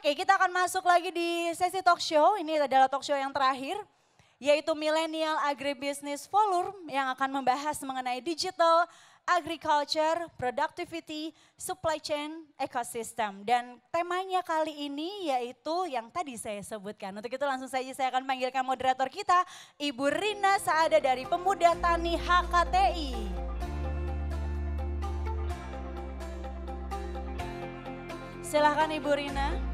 Oke, kita akan masuk lagi di sesi talk show. Ini adalah talk show yang terakhir, yaitu Millennial Agribusiness Forum yang akan membahas mengenai digital, agriculture, productivity, supply chain, ecosystem. Dan temanya kali ini yaitu yang tadi saya sebutkan. Untuk itu langsung saja saya akan panggilkan moderator kita, Ibu Rina Saada dari Pemuda Tani HKTI. Silahkan Ibu Rina.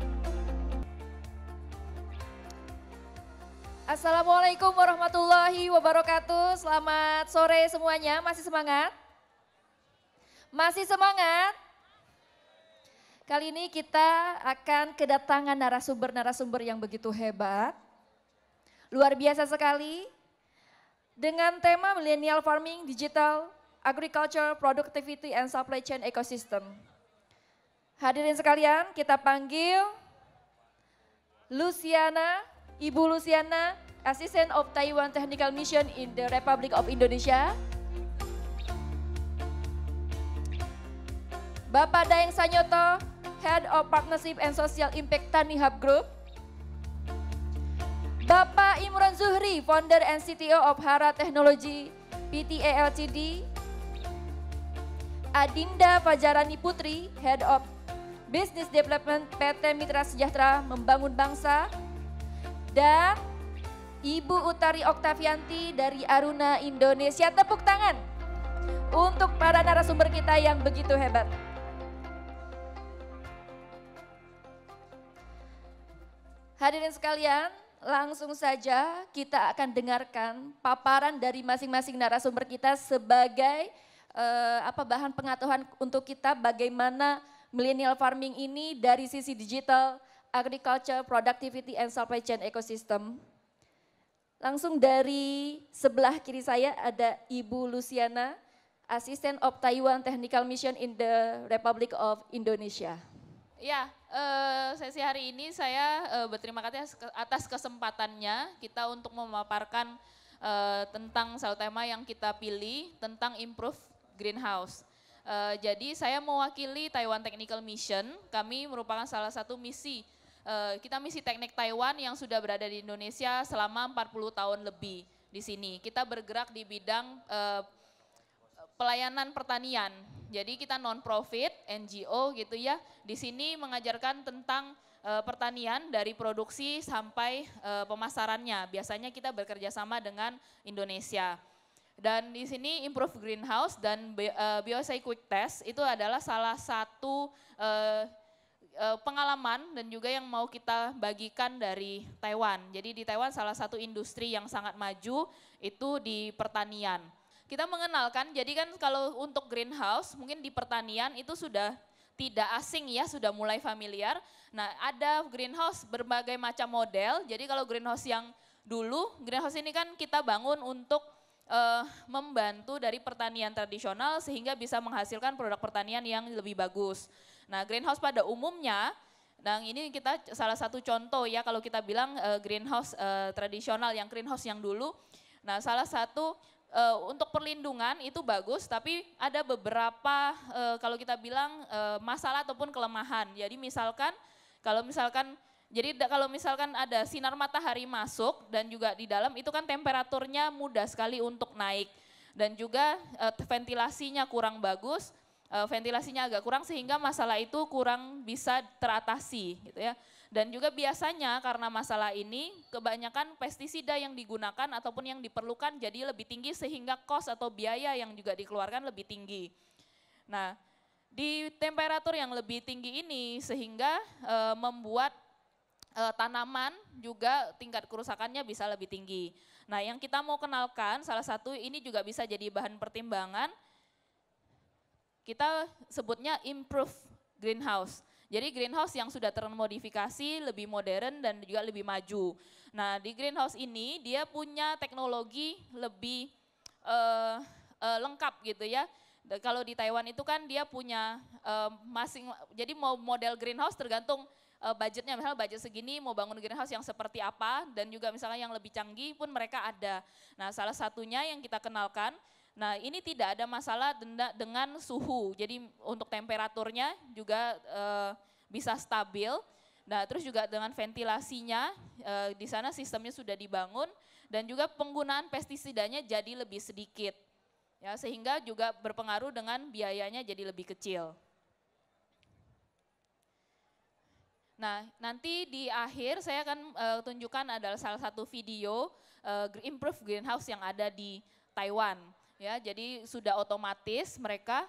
Assalamualaikum warahmatullahi wabarakatuh. Selamat sore semuanya. Masih semangat? Masih semangat? Kali ini kita akan kedatangan narasumber-narasumber yang begitu hebat. Luar biasa sekali. Dengan tema Millennial Farming, Digital, Agriculture, Productivity, and Supply Chain Ecosystem. Hadirin sekalian, kita panggil Luciana, Ibu Luciana, Assistant of Taiwan Technical Mission in the Republic of Indonesia. Bapak Daeng Sanyoto, Head of Partnership and Social Impact Tani Hub Group. Bapak Imran Zuhri, Founder and CTO of Hara Technology PTA Ltd. Adinda Fajarani Putri, Head of Business Development PT Mitra Sejahtera Membangun Bangsa. Dan Ibu Utari Oktavianti dari Aruna Indonesia. Tepuk tangan untuk para narasumber kita yang begitu hebat. Hadirin sekalian, langsung saja kita akan dengarkan paparan dari masing-masing narasumber kita sebagai bahan pengetahuan untuk kita bagaimana millennial farming ini dari sisi digital, agriculture, productivity, and supply chain ecosystem. Langsung dari sebelah kiri saya ada Ibu Luciana, Assistant of Taiwan Technical Mission in the Republic of Indonesia. Ya, sesi hari ini saya berterima kasih atas kesempatannya kita untuk memaparkan tentang satu tema yang kita pilih tentang improve greenhouse. Jadi saya mewakili Taiwan Technical Mission, kami merupakan salah satu misi. Kita misi teknik Taiwan yang sudah berada di Indonesia selama 40 tahun lebih di sini. Kita bergerak di bidang pelayanan pertanian. Jadi kita non-profit, NGO gitu ya. Di sini mengajarkan tentang pertanian dari produksi sampai pemasarannya. Biasanya kita bekerja sama dengan Indonesia. Dan di sini Improve Greenhouse dan BioSci Quick Test itu adalah salah satu pengalaman dan juga yang mau kita bagikan dari Taiwan. Jadi di Taiwan salah satu industri yang sangat maju itu di pertanian. Kita mengenalkan, jadi kan kalau untuk greenhouse mungkin di pertanian itu sudah tidak asing ya, sudah mulai familiar. Nah ada greenhouse berbagai macam model, jadi kalau greenhouse yang dulu, greenhouse ini kan kita bangun untuk membantu dari pertanian tradisional sehingga bisa menghasilkan produk pertanian yang lebih bagus. Nah greenhouse pada umumnya, nah ini kita salah satu contoh ya kalau kita bilang greenhouse tradisional yang greenhouse yang dulu. Nah salah satu untuk perlindungan itu bagus tapi ada beberapa kalau kita bilang masalah ataupun kelemahan. Jadi kalau misalkan ada sinar matahari masuk dan juga di dalam itu kan temperaturnya mudah sekali untuk naik. Dan juga ventilasinya kurang bagus. Ventilasinya agak kurang sehingga masalah itu kurang bisa teratasi gitu ya. Dan juga biasanya karena masalah ini kebanyakan pestisida yang digunakan ataupun yang diperlukan jadi lebih tinggi sehingga cost atau biaya yang juga dikeluarkan lebih tinggi. Nah di temperatur yang lebih tinggi ini sehingga membuat tanaman juga tingkat kerusakannya bisa lebih tinggi. Nah yang kita mau kenalkan salah satu ini juga bisa jadi bahan pertimbangan. Kita sebutnya improve greenhouse. Jadi greenhouse yang sudah termodifikasi, lebih modern dan juga lebih maju. Nah di greenhouse ini dia punya teknologi lebih lengkap gitu ya. Kalau di Taiwan itu kan dia punya jadi mau model greenhouse tergantung budgetnya, misalnya budget segini mau bangun greenhouse yang seperti apa dan juga misalnya yang lebih canggih pun mereka ada. Nah salah satunya yang kita kenalkan, nah ini tidak ada masalah dengan suhu, jadi untuk temperaturnya juga bisa stabil. Nah, terus juga dengan ventilasinya, di sana sistemnya sudah dibangun dan juga penggunaan pestisidanya jadi lebih sedikit. Ya, sehingga juga berpengaruh dengan biayanya jadi lebih kecil. Nah, nanti di akhir saya akan tunjukkan adalah salah satu video improve greenhouse yang ada di Taiwan. Ya, jadi sudah otomatis mereka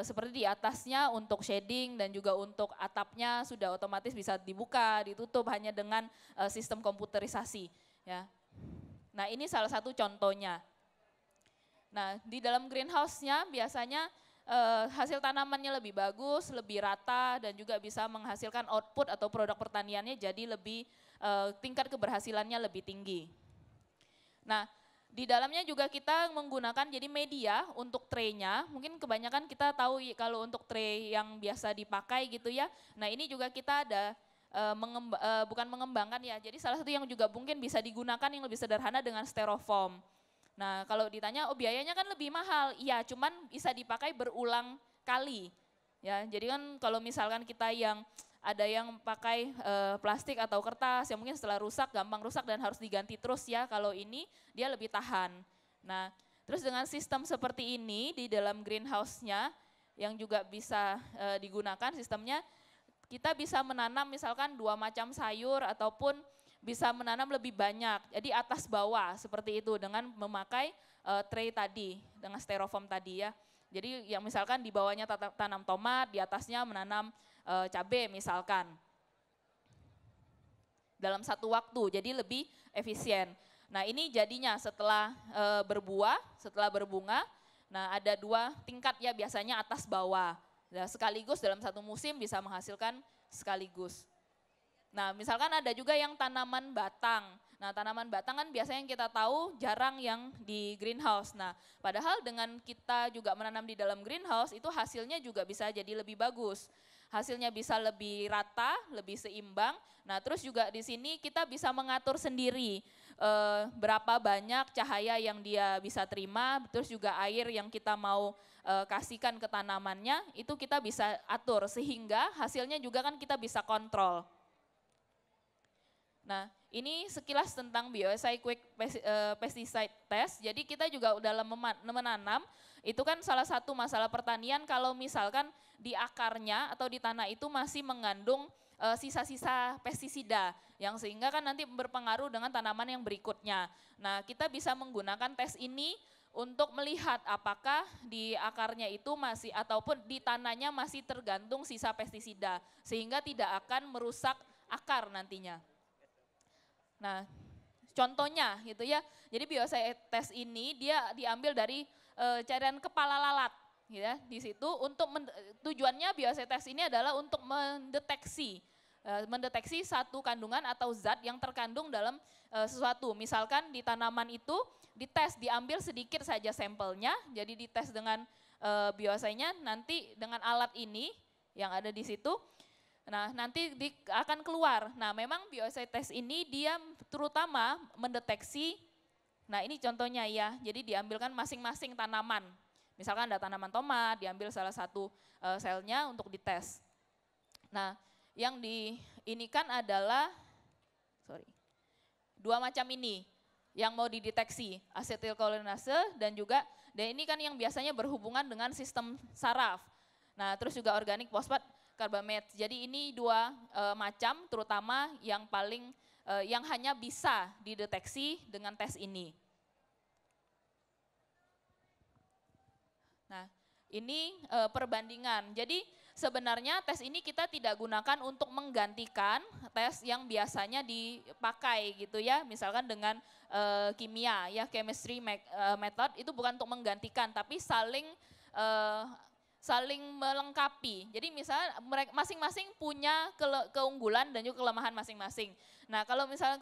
seperti di atasnya untuk shading dan juga untuk atapnya sudah otomatis bisa dibuka, ditutup hanya dengan sistem komputerisasi. Ya. Nah, ini salah satu contohnya. Nah, di dalam greenhouse-nya biasanya hasil tanamannya lebih bagus, lebih rata, dan juga bisa menghasilkan output atau produk pertaniannya jadi lebih, tingkat keberhasilannya lebih tinggi. Nah, di dalamnya juga kita menggunakan jadi media untuk tray-nya, mungkin kebanyakan kita tahu kalau untuk tray yang biasa dipakai gitu ya, nah ini juga kita ada bukan mengembangkan ya, jadi salah satu yang juga mungkin bisa digunakan yang lebih sederhana dengan styrofoam. Nah, kalau ditanya, oh biayanya kan lebih mahal, iya cuman bisa dipakai berulang kali. Ya, jadi kan kalau misalkan kita yang ada yang pakai plastik atau kertas yang mungkin setelah rusak, gampang rusak dan harus diganti terus ya, kalau ini dia lebih tahan. Nah, terus dengan sistem seperti ini di dalam greenhouse-nya yang juga bisa digunakan sistemnya, kita bisa menanam misalkan 2 macam sayur ataupun bisa menanam lebih banyak, jadi atas bawah seperti itu dengan memakai tray tadi, dengan styrofoam tadi ya. Jadi yang misalkan di bawahnya tanam tomat, di atasnya menanam cabai misalkan. Dalam satu waktu, jadi lebih efisien. Nah ini jadinya setelah berbuah, setelah berbunga, nah ada 2 tingkat ya biasanya atas bawah. Nah, sekaligus dalam satu musim bisa menghasilkan sekaligus. Nah, misalkan ada juga yang tanaman batang. Nah, tanaman batang kan biasanya yang kita tahu jarang yang di greenhouse. Nah, padahal dengan kita juga menanam di dalam greenhouse itu hasilnya juga bisa jadi lebih bagus. Hasilnya bisa lebih rata, lebih seimbang. Nah, terus juga di sini kita bisa mengatur sendiri berapa banyak cahaya yang dia bisa terima, terus juga air yang kita mau kasihkan ke tanamannya, itu kita bisa atur sehingga hasilnya juga kan kita bisa kontrol. Nah, ini sekilas tentang BioSI Quick Pesticide Test. Jadi kita juga dalam menanam, itu kan salah satu masalah pertanian kalau misalkan di akarnya atau di tanah itu masih mengandung sisa-sisa pestisida, yang sehingga kan nanti berpengaruh dengan tanaman yang berikutnya. Nah, kita bisa menggunakan tes ini untuk melihat apakah di akarnya itu masih ataupun di tanahnya masih tergantung sisa pestisida, sehingga tidak akan merusak akar nantinya. Nah, contohnya gitu ya. Jadi BioSI test ini dia diambil dari cairan kepala lalat, gitu ya. Di situ untuk tujuannya BioSI test ini adalah untuk mendeteksi satu kandungan atau zat yang terkandung dalam sesuatu. Misalkan di tanaman itu dites, diambil sedikit saja sampelnya, jadi dites dengan BioSI-nya, nanti dengan alat ini yang ada di situ. Nah, nanti akan keluar. Nah, memang BioSI test ini dia terutama mendeteksi, nah ini contohnya ya, jadi diambilkan masing-masing tanaman. Misalkan ada tanaman tomat, diambil salah satu selnya untuk dites. Nah, yang diinikan adalah, 2 macam ini yang mau dideteksi, asetilkolinase dan ini kan yang biasanya berhubungan dengan sistem saraf. Nah, terus juga organik fosfat karbamate. Jadi ini 2 macam terutama yang paling yang hanya bisa dideteksi dengan tes ini. Nah, ini perbandingan. Jadi sebenarnya tes ini kita tidak gunakan untuk menggantikan tes yang biasanya dipakai gitu ya. Misalkan dengan kimia ya, chemistry method itu bukan untuk menggantikan tapi saling melengkapi. Jadi misalnya mereka masing-masing punya keunggulan dan juga kelemahan masing-masing. Nah, kalau misalnya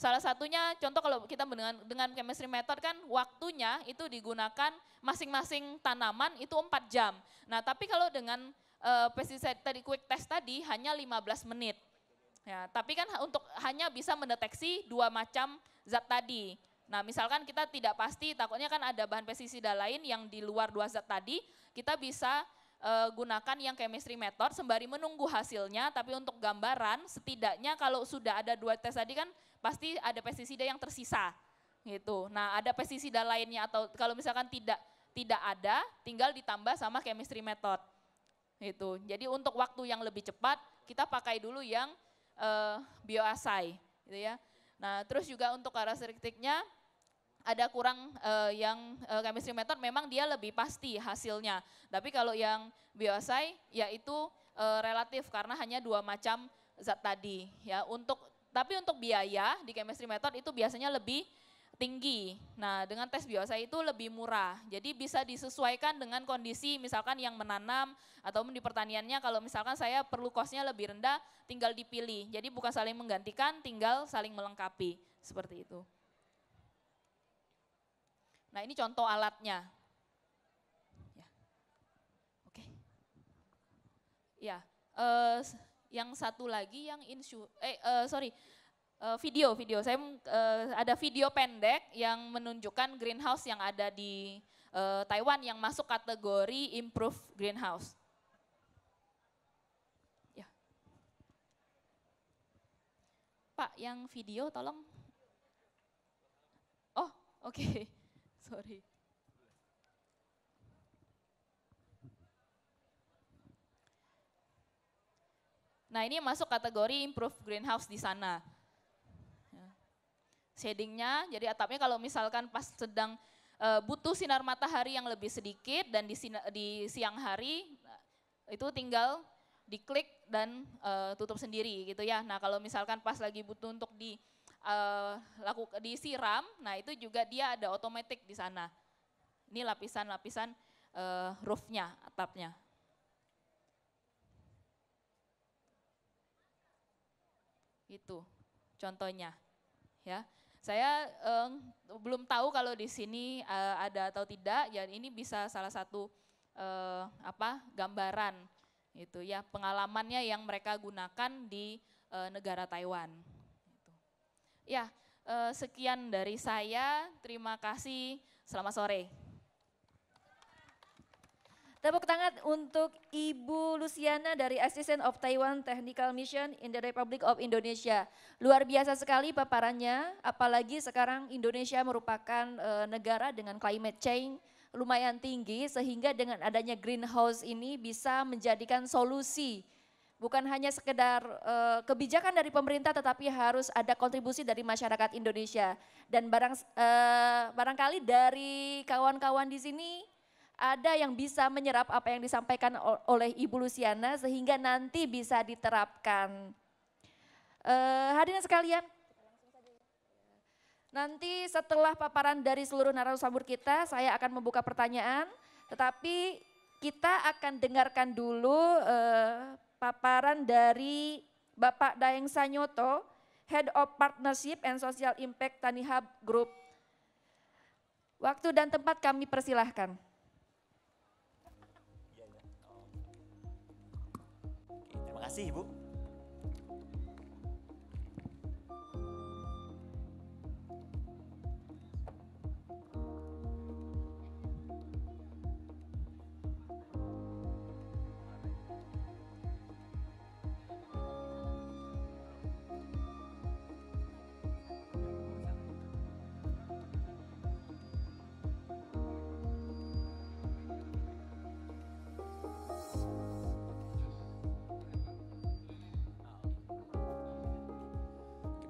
salah satunya contoh kalau kita dengan chemistry method kan waktunya itu digunakan masing-masing tanaman itu 4 jam. Nah, tapi kalau dengan pesticide tadi quick test tadi hanya 15 menit. Ya, tapi kan hanya bisa mendeteksi 2 macam zat tadi. Nah, misalkan kita tidak pasti, takutnya kan ada bahan pestisida lain yang di luar 2 zat tadi, kita bisa gunakan yang chemistry method sembari menunggu hasilnya, tapi untuk gambaran setidaknya kalau sudah ada 2 tes tadi kan pasti ada pestisida yang tersisa gitu. Nah ada pestisida lainnya atau kalau misalkan tidak ada, tinggal ditambah sama chemistry method gitu. Jadi untuk waktu yang lebih cepat kita pakai dulu yang bioassay gitu ya. Nah terus juga untuk karakteristiknya ada kurang yang chemistry method memang dia lebih pasti hasilnya. Tapi kalau yang bioassay ya itu relatif karena hanya 2 macam zat tadi ya. Tapi untuk biaya di chemistry method itu biasanya lebih tinggi. Nah dengan tes bioassay itu lebih murah. Jadi bisa disesuaikan dengan kondisi misalkan yang menanam atau di pertaniannya kalau misalkan saya perlu costnya lebih rendah tinggal dipilih. Jadi bukan saling menggantikan, tinggal saling melengkapi seperti itu. Nah ini contoh alatnya. Ya. Oke. Ya, yang satu lagi yang video. Saya ada video pendek yang menunjukkan greenhouse yang ada di Taiwan yang masuk kategori improve greenhouse. Ya. Pak, yang video tolong. Oh, oke. Sorry. Nah ini masuk kategori improve greenhouse di sana. Shadingnya, jadi atapnya kalau misalkan pas sedang butuh sinar matahari yang lebih sedikit dan di siang hari, itu tinggal diklik dan tutup sendiri gitu ya. Nah kalau misalkan pas lagi butuh untuk disiram, nah itu juga dia ada otomatis di sana. Ini lapisan-lapisan roofnya, atapnya. Itu contohnya, ya. Saya belum tahu kalau di sini ada atau tidak. Ya ini bisa salah satu gambaran, itu ya pengalamannya yang mereka gunakan di negara Taiwan. Ya, sekian dari saya. Terima kasih. Selamat sore. Tepuk tangan untuk Ibu Luciana dari Assistant of Taiwan Technical Mission in the Republic of Indonesia. Luar biasa sekali paparannya, apalagi sekarang Indonesia merupakan negara dengan climate change lumayan tinggi, sehingga dengan adanya greenhouse ini bisa menjadikan solusi. Bukan hanya sekedar kebijakan dari pemerintah, tetapi harus ada kontribusi dari masyarakat Indonesia. Dan barangkali dari kawan-kawan di sini ada yang bisa menyerap apa yang disampaikan oleh Ibu Luciana sehingga nanti bisa diterapkan. Hadirin sekalian, nanti setelah paparan dari seluruh narasumber kita, saya akan membuka pertanyaan, tetapi kita akan dengarkan dulu paparan dari Bapak Daeng Sanyoto, Head of Partnership and Social Impact Tanihub Group. Waktu dan tempat kami persilahkan. Terima kasih Ibu.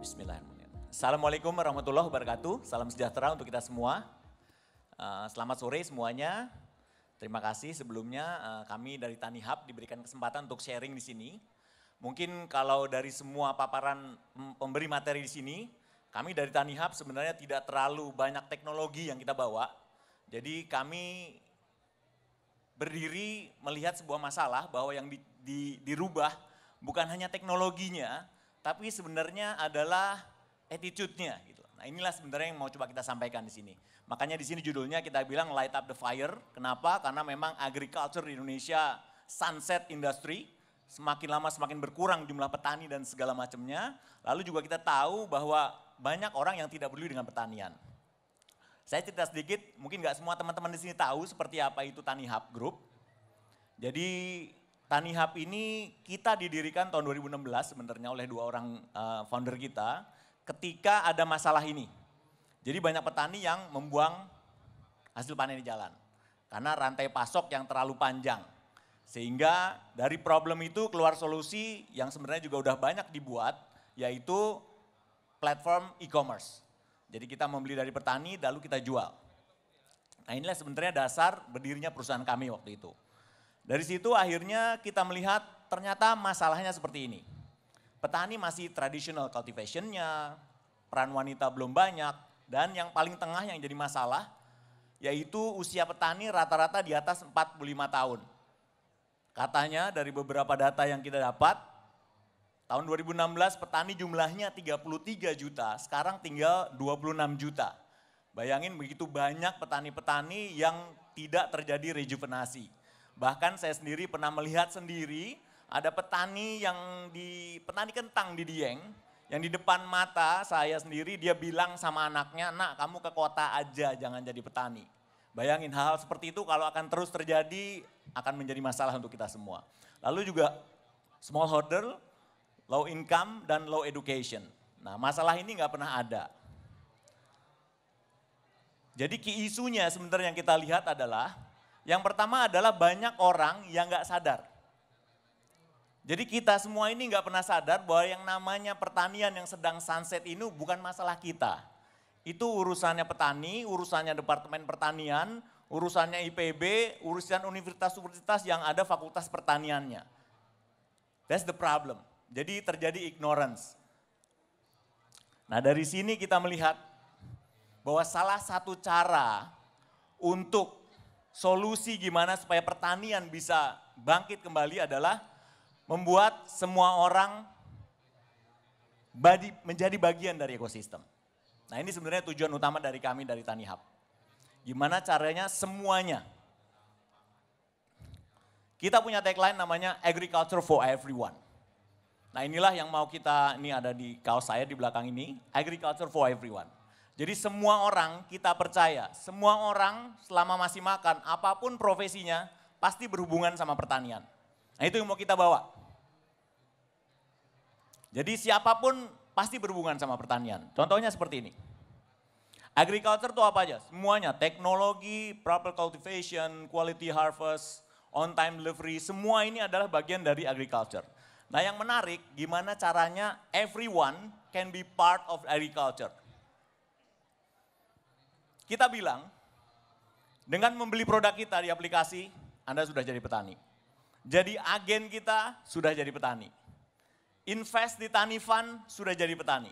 Bismillahirrahmanirrahim. Assalamualaikum warahmatullahi wabarakatuh. Salam sejahtera untuk kita semua. Selamat sore semuanya. Terima kasih sebelumnya kami dari Tanihub diberikan kesempatan untuk sharing di sini. Mungkin kalau dari semua paparan pemberi materi di sini, kami dari Tanihub sebenarnya tidak terlalu banyak teknologi yang kita bawa. Jadi kami berdiri melihat sebuah masalah bahwa yang dirubah bukan hanya teknologinya, tapi sebenarnya adalah attitude-nya gitu. Nah, inilah sebenarnya yang mau coba kita sampaikan di sini. Makanya di sini judulnya kita bilang Light Up the Fire. Kenapa? Karena memang agriculture di Indonesia sunset industry, semakin lama semakin berkurang jumlah petani dan segala macamnya. Lalu juga kita tahu bahwa banyak orang yang tidak peduli dengan pertanian. Saya cerita sedikit, mungkin nggak semua teman-teman di sini tahu seperti apa itu Tanihub Group. Jadi Tani Hub ini kita didirikan tahun 2016 sebenarnya oleh 2 orang founder kita ketika ada masalah ini. Jadi banyak petani yang membuang hasil panen di jalan karena rantai pasok yang terlalu panjang. Sehingga dari problem itu keluar solusi yang sebenarnya juga udah banyak dibuat, yaitu platform e-commerce. Jadi kita membeli dari petani lalu kita jual. Nah inilah sebenarnya dasar berdirinya perusahaan kami waktu itu. Dari situ akhirnya kita melihat ternyata masalahnya seperti ini. Petani masih traditional cultivation-nya, peran wanita belum banyak, dan yang paling tengah yang jadi masalah, yaitu usia petani rata-rata di atas 45 tahun. Katanya dari beberapa data yang kita dapat, tahun 2016 petani jumlahnya 33 juta, sekarang tinggal 26 juta. Bayangin begitu banyak petani-petani yang tidak terjadi rejuvenasi. Bahkan saya sendiri pernah melihat sendiri ada petani petani kentang di Dieng, yang di depan mata saya sendiri dia bilang sama anaknya, "Nak, kamu ke kota aja, jangan jadi petani." Bayangin hal-hal seperti itu kalau akan terus terjadi akan menjadi masalah untuk kita semua. Lalu juga smallholder, low income dan low education. Nah masalah ini nggak pernah ada. Jadi key isunya sebenarnya yang kita lihat adalah, yang pertama adalah banyak orang yang nggak sadar. Jadi kita semua ini nggak pernah sadar bahwa yang namanya pertanian yang sedang sunset ini bukan masalah kita. Itu urusannya petani, urusannya Departemen Pertanian, urusannya IPB, urusan universitas-universitas yang ada fakultas pertaniannya. That's the problem. Jadi terjadi ignorance. Nah dari sini kita melihat bahwa salah satu cara untuk solusi gimana supaya pertanian bisa bangkit kembali adalah membuat semua orang menjadi bagian dari ekosistem. Nah ini sebenarnya tujuan utama dari kami dari Tani Hub. Gimana caranya semuanya. Kita punya tagline namanya Agriculture for Everyone. Nah inilah yang mau kita, ini ada di kaos saya di belakang ini, Agriculture for Everyone. Jadi semua orang kita percaya, semua orang selama masih makan, apapun profesinya, pasti berhubungan sama pertanian. Nah itu yang mau kita bawa. Jadi siapapun pasti berhubungan sama pertanian. Contohnya seperti ini. Agriculture itu apa aja? Semuanya, teknologi, proper cultivation, quality harvest, on time delivery, semua ini adalah bagian dari agriculture. Nah yang menarik, gimana caranya everyone can be part of agriculture. Kita bilang, dengan membeli produk kita di aplikasi, Anda sudah jadi petani. Jadi agen kita sudah jadi petani. Invest di Tani Fund sudah jadi petani.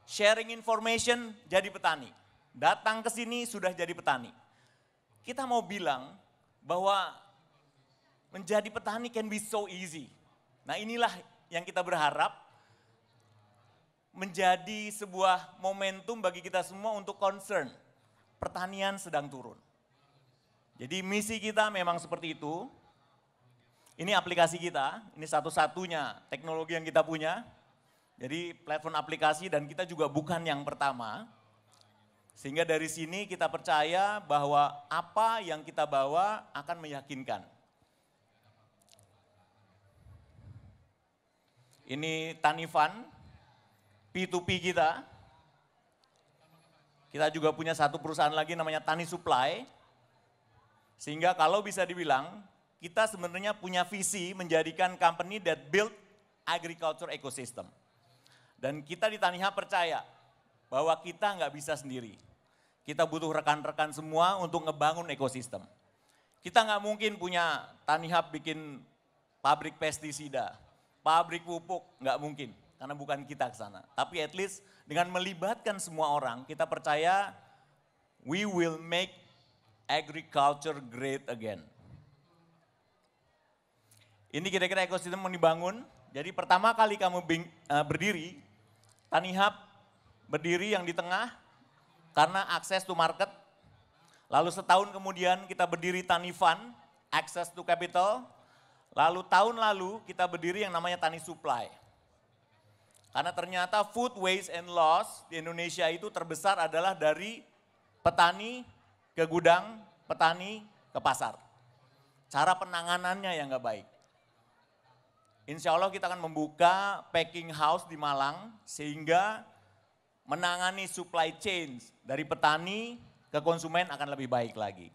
Sharing information jadi petani. Datang ke sini sudah jadi petani. Kita mau bilang bahwa menjadi petani can be so easy. Nah inilah yang kita berharap menjadi sebuah momentum bagi kita semua untuk concern. Pertanian sedang turun. Jadi misi kita memang seperti itu. Ini aplikasi kita, ini satu-satunya teknologi yang kita punya. Jadi platform aplikasi dan kita juga bukan yang pertama. Sehingga dari sini kita percaya bahwa apa yang kita bawa akan meyakinkan. Ini Tani Fund, P2P kita. Kita juga punya satu perusahaan lagi namanya Tani Supply. Sehingga kalau bisa dibilang, kita sebenarnya punya visi menjadikan company that build agriculture ecosystem. Dan kita di Tani Hub percaya bahwa kita nggak bisa sendiri. Kita butuh rekan-rekan semua untuk ngebangun ekosistem. Kita nggak mungkin punya Tani Hub bikin pabrik pestisida, pabrik pupuk, nggak mungkin. Karena bukan kita ke sana. Tapi at least dengan melibatkan semua orang, kita percaya we will make agriculture great again. Ini kira-kira ekosistem yang dibangun. Jadi pertama kali kamu berdiri, Tani Hub berdiri yang di tengah karena akses to market. Lalu setahun kemudian kita berdiri Tani Fund, access to capital. Lalu tahun lalu kita berdiri yang namanya Tani Supply. Karena ternyata food waste and loss di Indonesia itu terbesar adalah dari petani ke gudang, petani ke pasar. cara penanganannya yang nggak baik. Insya Allah kita akan membuka packing house di Malang sehingga menangani supply chain dari petani ke konsumen akan lebih baik lagi.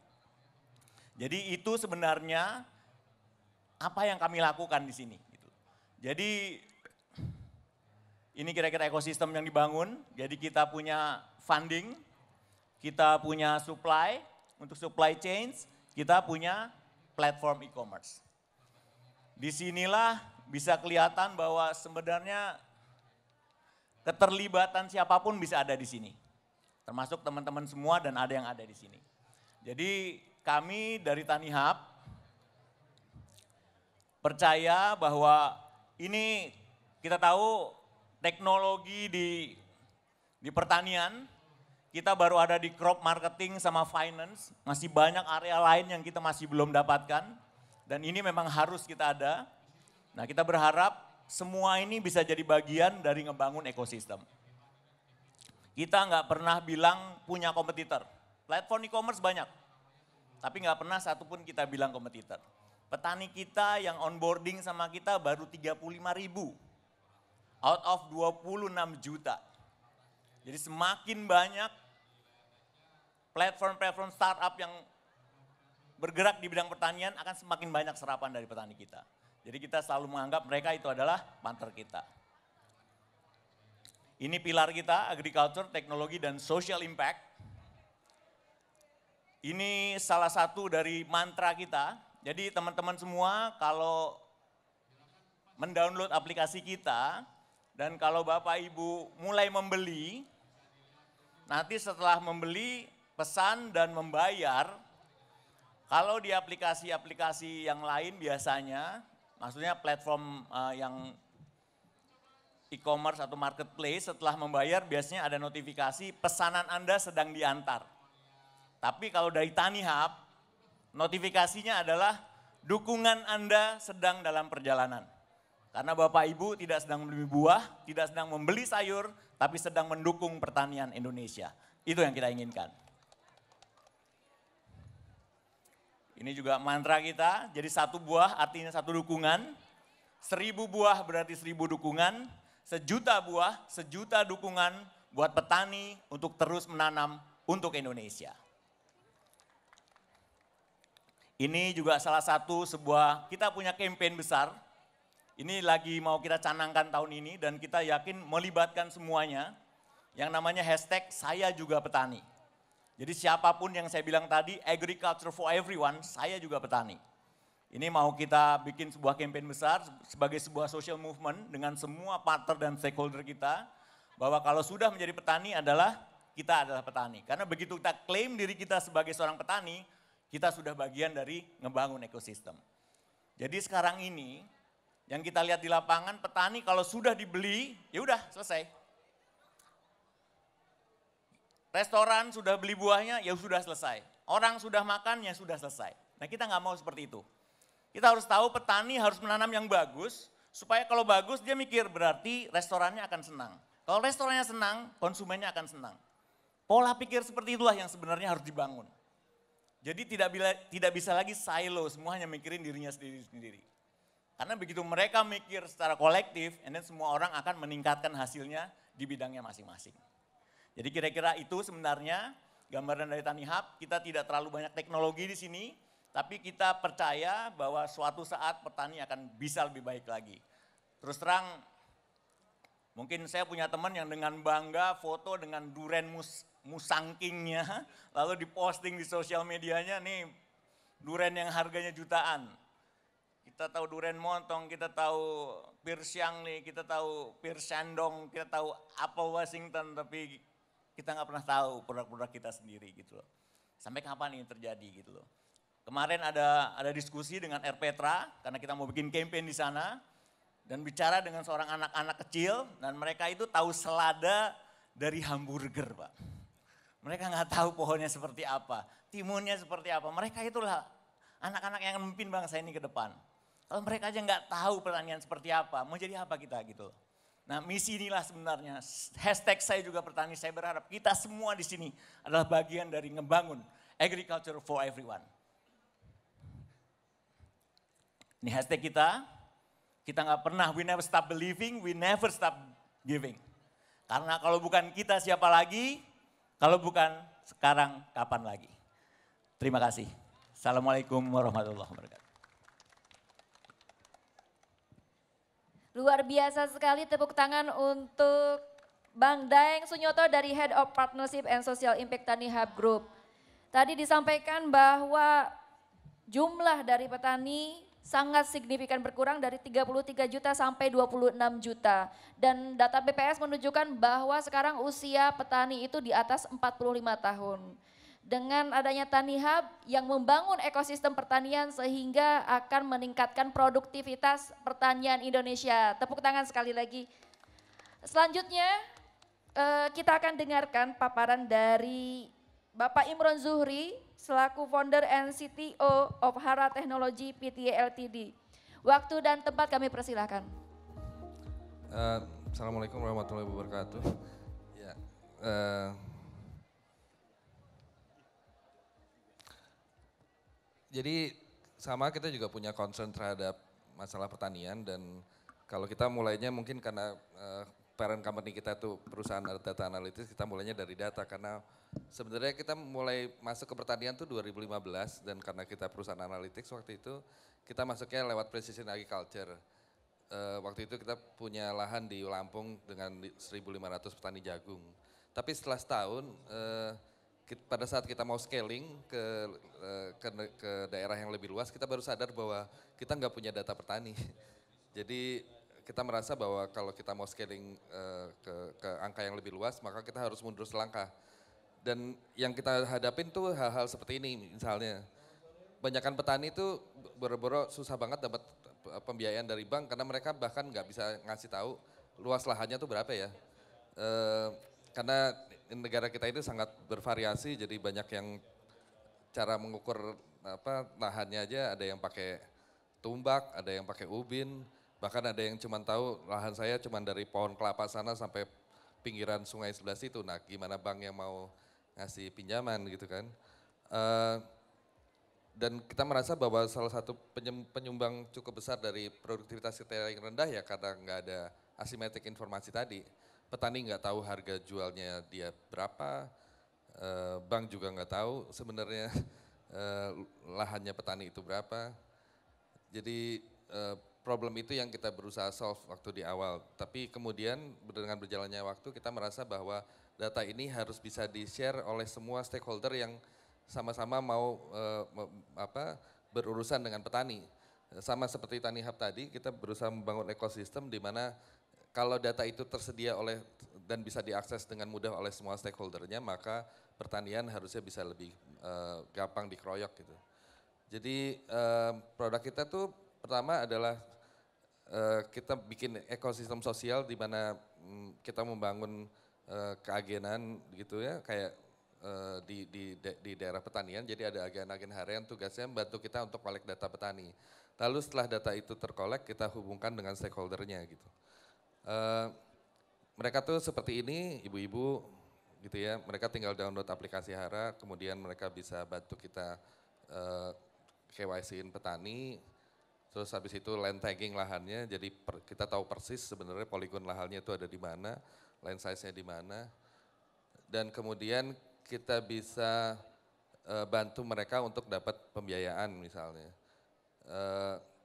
Jadi itu sebenarnya apa yang kami lakukan di sini. Jadi ini kira-kira ekosistem yang dibangun. Jadi kita punya funding, kita punya supply untuk supply chains, kita punya platform e-commerce. Disinilah bisa kelihatan bahwa sebenarnya keterlibatan siapapun bisa ada di sini. Termasuk teman-teman semua dan ada yang ada di sini. Jadi kami dari Tanihub percaya bahwa ini kita tahu teknologi di pertanian, kita baru ada di crop marketing sama finance, masih banyak area lain yang kita masih belum dapatkan. Dan ini memang harus kita ada. Nah kita berharap semua ini bisa jadi bagian dari ngebangun ekosistem. Kita nggak pernah bilang punya kompetitor. Platform e-commerce banyak, tapi nggak pernah satupun kita bilang kompetitor. Petani kita yang onboarding sama kita baru 35.000 out of 26 juta. Jadi semakin banyak platform-platform startup yang bergerak di bidang pertanian akan semakin banyak serapan dari petani kita. Jadi kita selalu menganggap mereka itu adalah partner kita. Ini pilar kita, agriculture, teknologi, dan social impact. Ini salah satu dari mantra kita. Jadi teman-teman semua kalau mendownload aplikasi kita, dan kalau Bapak Ibu mulai membeli, nanti setelah membeli, pesan dan membayar, kalau di aplikasi-aplikasi yang lain biasanya, maksudnya platform yang e-commerce atau marketplace setelah membayar biasanya ada notifikasi pesanan Anda sedang diantar. Tapi kalau dari Tanihub, notifikasinya adalah dukungan Anda sedang dalam perjalanan. Karena Bapak Ibu tidak sedang membeli buah, tidak sedang membeli sayur, tapi sedang mendukung pertanian Indonesia. Itu yang kita inginkan. Ini juga mantra kita, jadi satu buah artinya satu dukungan, 1000 buah berarti 1000 dukungan, 1.000.000 buah, 1.000.000 dukungan buat petani untuk terus menanam untuk Indonesia. Ini juga salah satu kita punya campaign besar, ini lagi mau kita canangkan tahun ini dan kita yakin melibatkan semuanya, yang namanya hashtag saya juga petani. Jadi siapapun yang saya bilang tadi, agriculture for everyone, saya juga petani. Ini mau kita bikin sebuah campaign besar sebagai sebuah social movement dengan semua partner dan stakeholder kita, bahwa kalau sudah menjadi petani kita adalah petani. Karena begitu kita klaim diri kita sebagai seorang petani, kita sudah bagian dari ngebangun ekosistem. Jadi sekarang ini, yang kita lihat di lapangan, petani kalau sudah dibeli, ya udah selesai. Restoran sudah beli buahnya, ya sudah selesai. Orang sudah makan, ya sudah selesai. Nah kita nggak mau seperti itu. Kita harus tahu petani harus menanam yang bagus, supaya kalau bagus dia mikir berarti restorannya akan senang. Kalau restorannya senang, konsumennya akan senang. Pola pikir seperti itulah yang sebenarnya harus dibangun. Jadi tidak bisa lagi silo, semua hanya mikirin dirinya sendiri-sendiri. Karena begitu mereka mikir secara kolektif, and then semua orang akan meningkatkan hasilnya di bidangnya masing-masing. Jadi kira-kira itu sebenarnya gambaran dari Tanihub. Kita tidak terlalu banyak teknologi di sini, tapi kita percaya bahwa suatu saat petani akan bisa lebih baik lagi. Terus terang, mungkin saya punya teman yang dengan bangga foto dengan duren musangkingnya, lalu diposting di sosial medianya, nih duren yang harganya jutaan. Kita tahu duren montong, kita tahu pir Siangli, kita tahu pir Shandong, kita tahu apel Washington, tapi kita nggak pernah tahu produk-produk kita sendiri gitu loh. Sampai kapan ini terjadi gitu loh. Kemarin ada diskusi dengan Erpetra karena kita mau bikin campaign di sana dan bicara dengan seorang anak-anak kecil dan mereka itu tahu selada dari hamburger, Pak. Mereka nggak tahu pohonnya seperti apa, timunnya seperti apa. Mereka itulah anak-anak yang memimpin bangsa ini ke depan. Kalau mereka aja nggak tahu pertanian seperti apa, mau jadi apa kita gitu loh. Nah misi inilah sebenarnya, hashtag saya juga petani, saya berharap kita semua di sini adalah bagian dari ngebangun agriculture for everyone. Ini hashtag kita nggak pernah, we never stop believing, we never stop giving. Karena kalau bukan kita siapa lagi, kalau bukan sekarang kapan lagi. Terima kasih. Assalamualaikum warahmatullahi wabarakatuh. Luar biasa sekali, tepuk tangan untuk Bang Daeng Sunyoto dari Head of Partnership and Social Impact Tani Hub Group. Tadi disampaikan bahwa jumlah dari petani sangat signifikan berkurang dari 33 juta sampai 26 juta. Dan data BPS menunjukkan bahwa sekarang usia petani itu di atas 45 tahun. Dengan adanya Tani Hub yang membangun ekosistem pertanian sehingga akan meningkatkan produktivitas pertanian Indonesia. Tepuk tangan sekali lagi. Selanjutnya kita akan dengarkan paparan dari Bapak Imron Zuhri selaku founder and CTO of Hara Technology Pty Ltd. Waktu dan tempat kami persilahkan. Assalamualaikum warahmatullahi wabarakatuh. Ya, jadi sama kita juga punya concern terhadap masalah pertanian dan kalau kita mulainya mungkin karena parent company kita tuh perusahaan data analytics, kita mulainya dari data karena sebenarnya kita mulai masuk ke pertanian tuh 2015 dan karena kita perusahaan analytics waktu itu kita masuknya lewat precision agriculture. Waktu itu kita punya lahan di Lampung dengan 1.500 petani jagung. Tapi setelah setahun pada saat kita mau scaling ke daerah yang lebih luas, kita baru sadar bahwa kita nggak punya data petani. Jadi kita merasa bahwa kalau kita mau scaling ke angka yang lebih luas, maka kita harus mundur selangkah. Dan yang kita hadapin tuh hal-hal seperti ini, misalnya banyakkan petani itu boro-boro susah banget dapat pembiayaan dari bank karena mereka bahkan nggak bisa ngasih tahu luas lahannya tuh berapa ya. Karena negara kita itu sangat bervariasi, jadi banyak yang cara mengukur lahannya aja ada yang pakai tumbak, ada yang pakai ubin, bahkan ada yang cuma tahu lahan saya cuma dari pohon kelapa sana sampai pinggiran sungai sebelah situ. Nah, gimana bank yang mau ngasih pinjaman gitu kan? Dan kita merasa bahwa salah satu penyumbang cukup besar dari produktivitas kita yang rendah ya karena nggak ada asimetrik informasi tadi. Petani nggak tahu harga jualnya dia berapa, bank juga nggak tahu sebenarnya lahannya petani itu berapa. Jadi problem itu yang kita berusaha solve waktu di awal. Tapi kemudian dengan berjalannya waktu kita merasa bahwa data ini harus bisa di-share oleh semua stakeholder yang sama-sama mau berurusan dengan petani. Sama seperti Tani Hub tadi, kita berusaha membangun ekosistem di mana kalau data itu tersedia oleh dan bisa diakses dengan mudah oleh semua stakeholdernya, maka pertanian harusnya bisa lebih gampang dikeroyok gitu. Jadi produk kita tuh pertama adalah kita bikin ekosistem sosial di mana kita membangun keagenan gitu ya, kayak di daerah pertanian. Jadi ada agen-agen harian tugasnya membantu kita untuk kolek data petani. Lalu setelah data itu terkolek, kita hubungkan dengan stakeholdernya gitu. Mereka tuh seperti ini, ibu-ibu gitu ya, mereka tinggal download aplikasi Hara, kemudian mereka bisa bantu kita KYC-in petani, terus habis itu land tagging lahannya, jadi kita tahu persis sebenarnya poligon lahannya itu ada di mana, land size-nya di mana, dan kemudian kita bisa bantu mereka untuk dapat pembiayaan misalnya.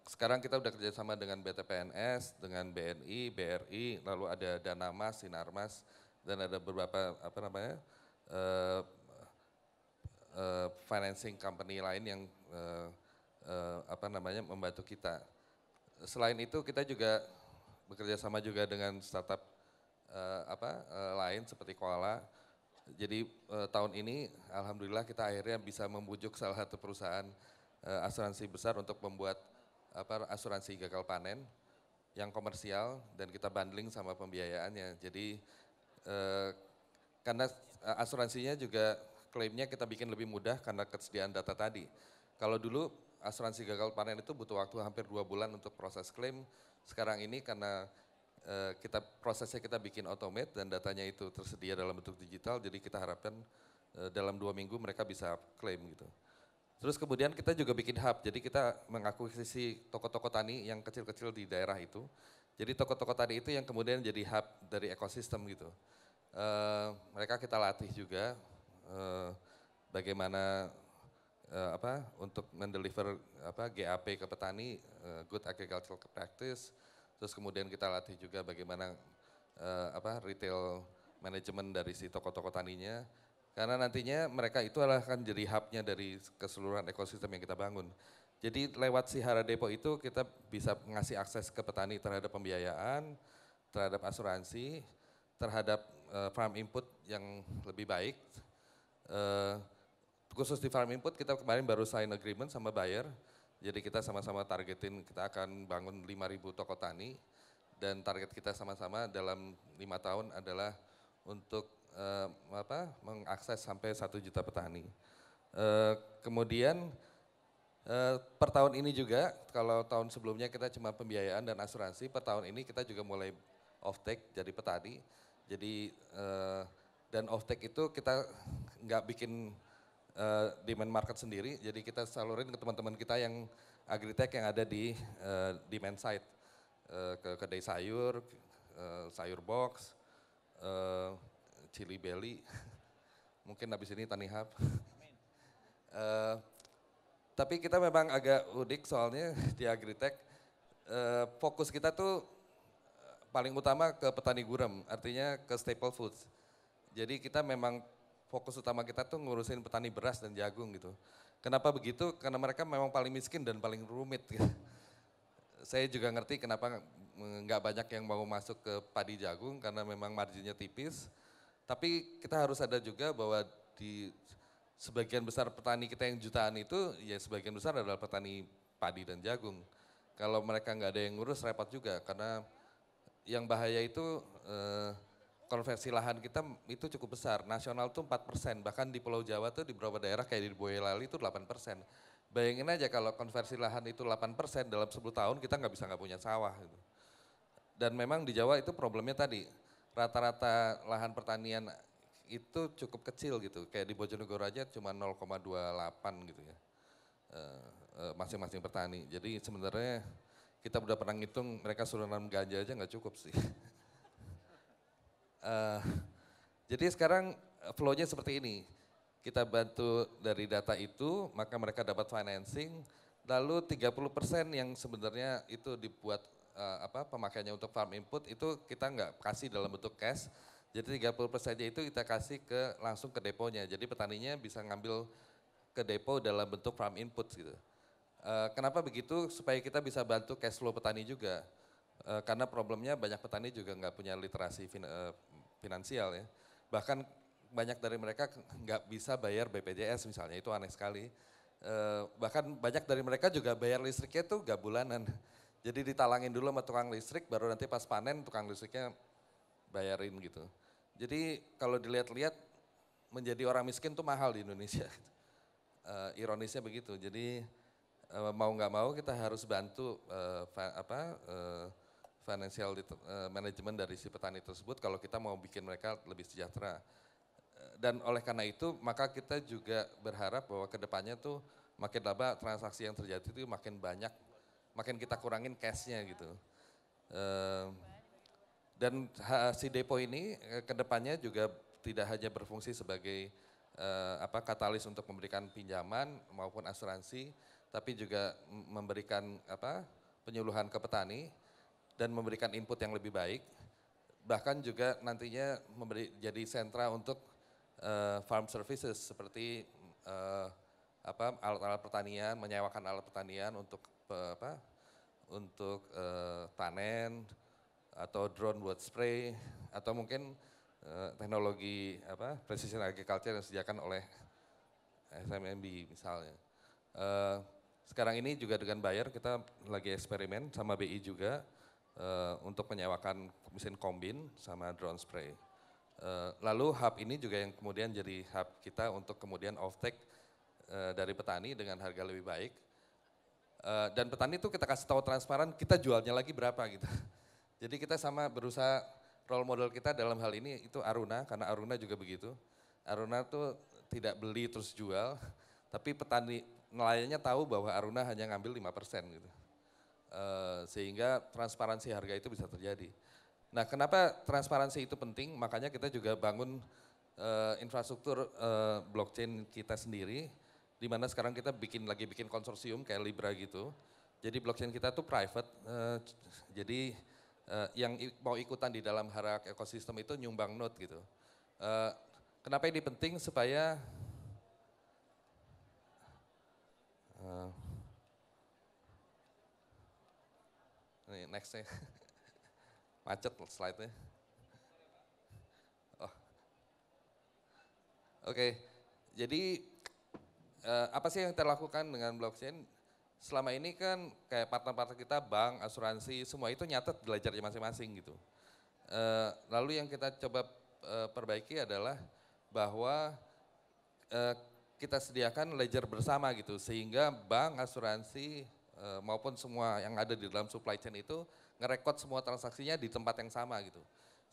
Sekarang kita udah kerjasama dengan BTPNS, dengan BNI, BRI, lalu ada Danamas, Sinarmas, dan ada beberapa financing company lain yang membantu kita. Selain itu kita juga bekerja sama juga dengan startup lain seperti Koala. Jadi tahun ini alhamdulillah kita akhirnya bisa membujuk salah satu perusahaan asuransi besar untuk membuat asuransi gagal panen yang komersial dan kita bundling sama pembiayaannya. Jadi karena asuransinya juga klaimnya kita bikin lebih mudah karena ketersediaan data tadi. Kalau dulu asuransi gagal panen itu butuh waktu hampir 2 bulan untuk proses klaim. Sekarang ini karena prosesnya kita bikin automate dan datanya itu tersedia dalam bentuk digital, jadi kita harapkan dalam 2 minggu mereka bisa klaim gitu. Terus kemudian kita juga bikin hub, jadi kita mengakuisisi toko-toko tani yang kecil-kecil di daerah itu. Jadi toko-toko tani itu yang kemudian jadi hub dari ekosistem gitu. Mereka kita latih juga bagaimana untuk mendeliver GAP ke petani, Good Agricultural Practice. Terus kemudian kita latih juga bagaimana retail manajemen dari si toko-toko taninya. Karena nantinya mereka itu akan jadi hubnya dari keseluruhan ekosistem yang kita bangun. Jadi lewat si Hara Depot itu kita bisa ngasih akses ke petani terhadap pembiayaan, terhadap asuransi, terhadap farm input yang lebih baik. Khusus di farm input kita kemarin baru sign agreement sama buyer. Jadi kita sama-sama targetin kita akan bangun 5.000 toko tani. Dan target kita sama-sama dalam 5 tahun adalah untuk mengakses sampai 1 juta petani. Kemudian per tahun ini juga, kalau tahun sebelumnya kita cuma pembiayaan dan asuransi, per tahun ini kita juga mulai off-take jadi petani. Jadi dan off-take itu kita nggak bikin demand market sendiri, jadi kita salurin ke teman-teman kita yang agritech yang ada di demand side, ke kedai sayur, sayur box, Chili Belly, mungkin habis ini Tani Hub. Tapi kita memang agak unik soalnya di agritech, fokus kita tuh paling utama ke petani gurem, artinya ke staple foods. Jadi kita memang fokus utama kita tuh ngurusin petani beras dan jagung gitu. Kenapa begitu? Karena mereka memang paling miskin dan paling rumit. Gitu. Saya juga ngerti kenapa nggak banyak yang mau masuk ke padi jagung karena memang marginnya tipis. Tapi kita harus ada juga bahwa di sebagian besar petani kita yang jutaan itu, ya sebagian besar adalah petani padi dan jagung. Kalau mereka nggak ada yang ngurus repot juga, karena yang bahaya itu konversi lahan kita itu cukup besar. Nasional tuh 4%, bahkan di Pulau Jawa tuh di beberapa daerah kayak di Boyolali itu 8%. Bayangin aja kalau konversi lahan itu 8% dalam 10 tahun kita nggak punya sawah. Gitu. Dan memang di Jawa itu problemnya tadi, rata-rata lahan pertanian itu cukup kecil gitu, kayak di Bojonegoro aja cuma 0,28 gitu ya, masing-masing petani. Jadi sebenarnya kita udah pernah ngitung mereka suruh nanam ganja aja nggak cukup sih. Jadi sekarang flow-nya seperti ini, kita bantu dari data itu, maka mereka dapat financing, lalu 30% yang sebenarnya itu dibuat pemakaiannya untuk farm input itu kita nggak kasih dalam bentuk cash. Jadi 30%-nya itu kita kasih langsung ke deponya. Jadi petaninya bisa ngambil ke depo dalam bentuk farm input gitu. Kenapa begitu? Supaya kita bisa bantu cash flow petani juga. Karena problemnya banyak petani juga nggak punya literasi finansial ya. Bahkan banyak dari mereka nggak bisa bayar BPJS misalnya, itu aneh sekali. Bahkan banyak dari mereka juga bayar listriknya tuh nggak bulanan. Jadi ditalangin dulu sama tukang listrik, baru nanti pas panen tukang listriknya bayarin gitu. Jadi kalau dilihat-lihat menjadi orang miskin tuh mahal di Indonesia. Ironisnya begitu. Jadi mau nggak mau kita harus bantu financial management dari si petani tersebut kalau kita mau bikin mereka lebih sejahtera. Dan oleh karena itu maka kita juga berharap bahwa kedepannya tuh makin lama transaksi yang terjadi itu makin banyak, makin kita kurangin cash-nya gitu. Dan si depo ini kedepannya juga tidak hanya berfungsi sebagai katalis untuk memberikan pinjaman maupun asuransi, tapi juga memberikan penyuluhan ke petani dan memberikan input yang lebih baik. Bahkan juga nantinya jadi sentra untuk farm services seperti alat-alat pertanian, menyewakan alat pertanian untuk panen atau drone buat spray atau mungkin teknologi precision agriculture yang disediakan oleh SMMB misalnya. Sekarang ini juga dengan Bayer kita lagi eksperimen sama BI juga untuk menyewakan mesin kombin sama drone spray. Lalu hub ini juga yang kemudian jadi hub kita untuk kemudian off-take dari petani dengan harga lebih baik. Dan petani itu kita kasih tahu transparan, kita jualnya lagi berapa gitu. Jadi kita sama berusaha, role model kita dalam hal ini itu Aruna, karena Aruna juga begitu. Aruna tuh tidak beli terus jual, tapi petani nelayannya tahu bahwa Aruna hanya ngambil 5% gitu. Sehingga transparansi harga itu bisa terjadi. Nah, kenapa transparansi itu penting? Makanya kita juga bangun infrastruktur blockchain kita sendiri, di mana sekarang kita lagi bikin konsorsium kayak Libra gitu. Jadi blockchain kita tuh private, jadi yang mau ikutan di dalam hierarki ekosistem itu nyumbang node gitu. Kenapa ini penting? Supaya ini nextnya macet slide-nya. Oke, jadi apa sih yang kita lakukan dengan blockchain? Selama ini kan kayak partner-partner kita, bank, asuransi, semua itu nyatet di ledgernya masing-masing gitu. Lalu yang kita coba perbaiki adalah bahwa kita sediakan ledger bersama gitu, sehingga bank, asuransi maupun semua yang ada di dalam supply chain itu ngerekod semua transaksinya di tempat yang sama gitu.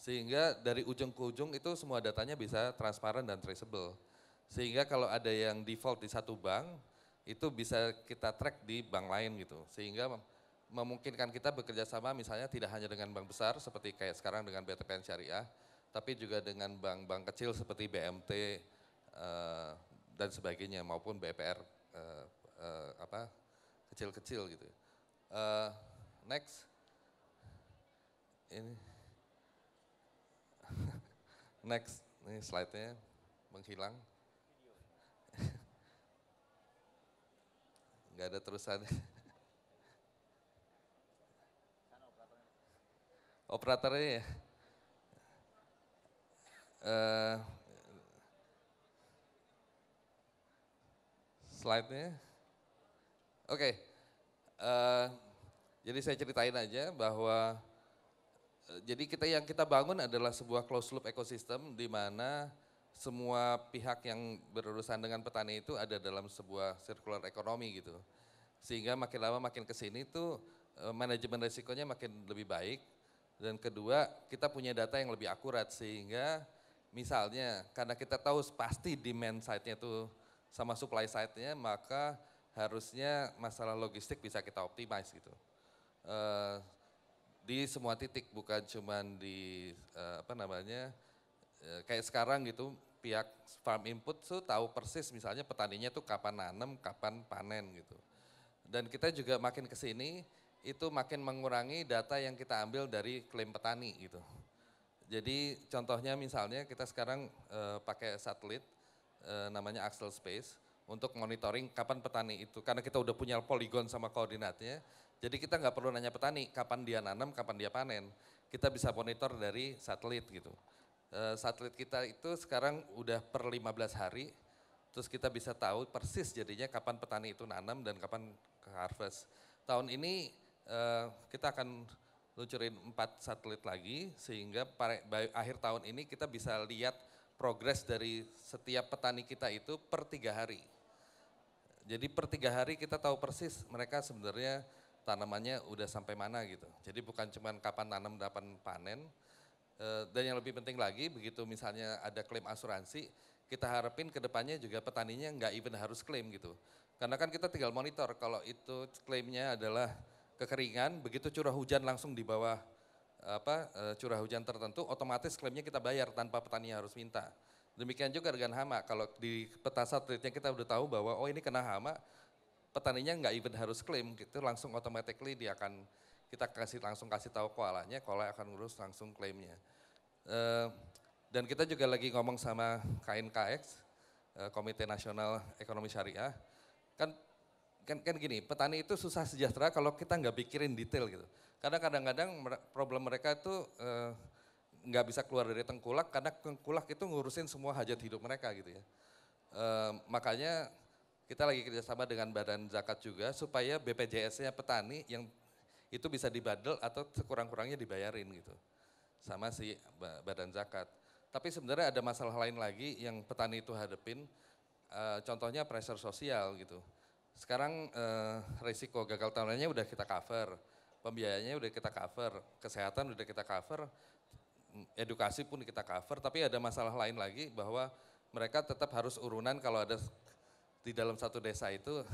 Sehingga dari ujung ke ujung itu semua datanya bisa transparan dan traceable. Sehingga kalau ada yang default di satu bank, itu bisa kita track di bank lain gitu. Sehingga memungkinkan kita bekerja sama misalnya tidak hanya dengan bank besar seperti kayak sekarang dengan BTPN Syariah, tapi juga dengan bank-bank kecil seperti BMT dan sebagainya maupun BPR kecil-kecil gitu. Next. Ini. Next, ini slide-nya menghilang. Nggak ada terusan. Operatornya ya. Slide-nya. Oke. Jadi saya ceritain aja bahwa jadi yang kita bangun adalah sebuah closed loop ekosistem di mana semua pihak yang berurusan dengan petani itu ada dalam sebuah circular economy gitu. Sehingga makin lama makin kesini tuh manajemen risikonya makin lebih baik. Dan kedua, kita punya data yang lebih akurat sehingga misalnya karena kita tahu pasti demand side-nya tuh sama supply side-nya, maka harusnya masalah logistik bisa kita optimize gitu. Di semua titik, bukan cuma di kayak sekarang gitu, pihak farm input tuh tahu persis misalnya petaninya tuh kapan nanam, kapan panen gitu. Dan kita juga makin kesini itu makin mengurangi data yang kita ambil dari klaim petani gitu. Jadi contohnya misalnya kita sekarang pakai satelit namanya Axel Space untuk monitoring kapan petani itu, karena kita udah punya poligon sama koordinatnya, jadi kita nggak perlu nanya petani kapan dia nanam, kapan dia panen, kita bisa monitor dari satelit gitu. Satelit kita itu sekarang udah per 15 hari, terus kita bisa tahu persis jadinya kapan petani itu nanam dan kapan ke harvest. Tahun ini kita akan luncurin 4 satelit lagi, sehingga akhir tahun ini kita bisa lihat progres dari setiap petani kita itu per 3 hari. Jadi per 3 hari kita tahu persis mereka sebenarnya tanamannya udah sampai mana gitu. Jadi bukan cuma kapan tanam, kapan panen. Dan yang lebih penting lagi, begitu misalnya ada klaim asuransi, kita harapin ke depannya juga petaninya nggak even harus klaim gitu. Karena kan kita tinggal monitor, kalau itu klaimnya adalah kekeringan, begitu curah hujan langsung di bawah curah hujan tertentu, otomatis klaimnya kita bayar tanpa petani harus minta. Demikian juga dengan hama, kalau di peta satelitnya kita udah tahu bahwa oh ini kena hama, petaninya nggak even harus klaim, itu langsung automatically kita langsung kasih tahu koalanya, koala akan ngurus langsung klaimnya. Dan kita juga lagi ngomong sama KNKX, Komite Nasional Ekonomi Syariah, kan gini, petani itu susah sejahtera kalau kita nggak pikirin detail gitu. Karena kadang-kadang problem mereka itu nggak bisa keluar dari tengkulak, karena tengkulak itu ngurusin semua hajat hidup mereka gitu ya. Makanya kita lagi kerjasama dengan Badan Zakat juga supaya BPJS-nya petani yang itu bisa dibandel atau sekurang-kurangnya dibayarin gitu sama si Badan Zakat. Tapi sebenarnya ada masalah lain lagi yang petani itu hadepin, contohnya pressure sosial gitu. Sekarang risiko gagal tanamnya udah kita cover, pembiayaannya udah kita cover, kesehatan udah kita cover, edukasi pun kita cover, tapi ada masalah lain lagi bahwa mereka tetap harus urunan kalau ada di dalam satu desa itu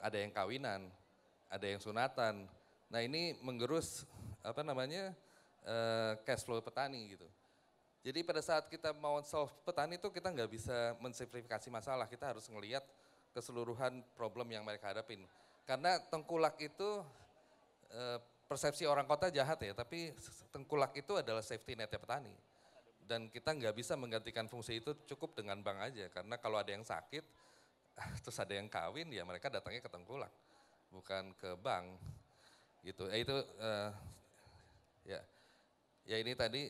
ada yang kawinan, ada yang sunatan. Nah ini menggerus cash flow petani gitu. Jadi pada saat kita mau solve petani itu kita nggak bisa mensimplifikasi masalah, kita harus ngelihat keseluruhan problem yang mereka hadapin. Karena tengkulak itu persepsi orang kota jahat ya, tapi tengkulak itu adalah safety netnya petani. Dan kita nggak bisa menggantikan fungsi itu cukup dengan bank aja, karena kalau ada yang sakit, terus ada yang kawin, ya mereka datangnya ke tengkulak, bukan ke bank. Gitu. Ya ini tadi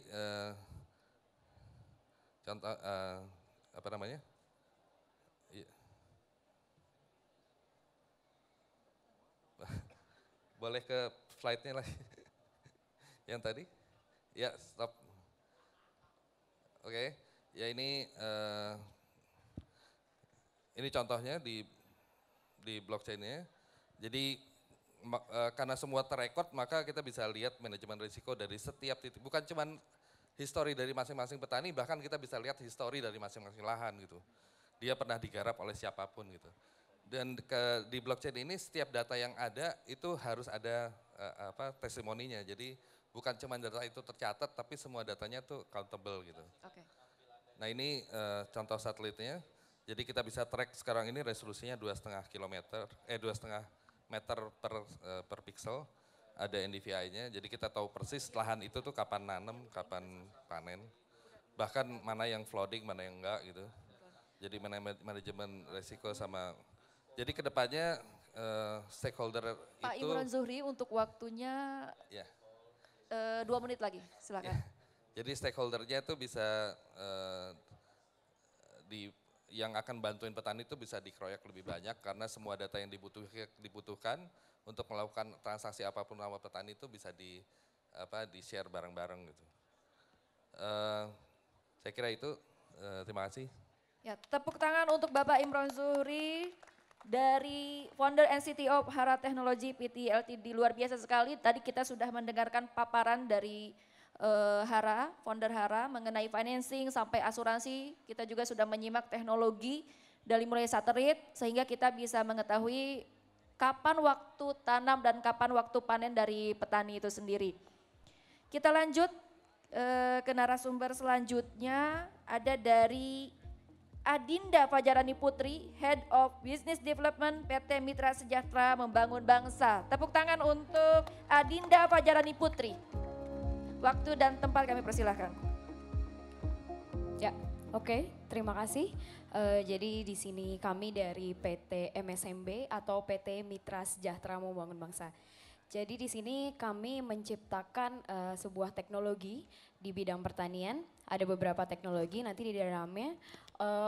contoh boleh ke slide-nya lagi. Yang tadi? Ya, stop. Oke, ya ini contohnya di blockchain-nya. Jadi karena semua terrekod, maka kita bisa lihat manajemen risiko dari setiap titik. Bukan cuma histori dari masing-masing petani, bahkan kita bisa lihat histori dari masing-masing lahan gitu. Dia pernah digarap oleh siapapun gitu. Dan di blockchain ini setiap data yang ada itu harus ada testimoninya. Jadi bukan cuma data itu tercatat, tapi semua datanya tuh countable gitu. Oke. Nah ini contoh satelitnya. Jadi kita bisa track sekarang ini resolusinya 2,5 meter per pixel. Ada NDVI-nya, jadi kita tahu persis lahan itu tuh kapan nanam, kapan panen. Bahkan mana yang flooding, mana yang enggak gitu. Jadi manajemen resiko sama, jadi kedepannya stakeholder Pak itu. Imron Zuhri untuk waktunya Ya. 2 menit lagi, silakan. Ya. Jadi stakeholdernya itu bisa yang akan bantuin petani itu bisa dikeroyak lebih banyak karena semua data yang dibutuhkan untuk melakukan transaksi apapun sama petani itu bisa di-share bareng-bareng gitu. Saya kira itu, terima kasih. Ya, tepuk tangan untuk Bapak Imron Zuhri dari founder and CTO Hara Technology PT Ltd. Luar biasa sekali, tadi kita sudah mendengarkan paparan dari Hara, founder Hara mengenai financing sampai asuransi. Kita juga sudah menyimak teknologi dari mulai satelit sehingga kita bisa mengetahui kapan waktu tanam dan kapan waktu panen dari petani itu sendiri. Kita lanjut ke narasumber selanjutnya, ada dari Adinda Fajarani Putri, Head of Business Development PT Mitra Sejahtera Membangun Bangsa. Tepuk tangan untuk Adinda Fajarani Putri. Waktu dan tempat kami persilahkan. Ya, oke, terima kasih. Jadi di sini kami dari PT MSMB atau PT Mitra Sejahtera Membangun Bangsa. Jadi di sini kami menciptakan sebuah teknologi di bidang pertanian. Ada beberapa teknologi nanti di dalamnya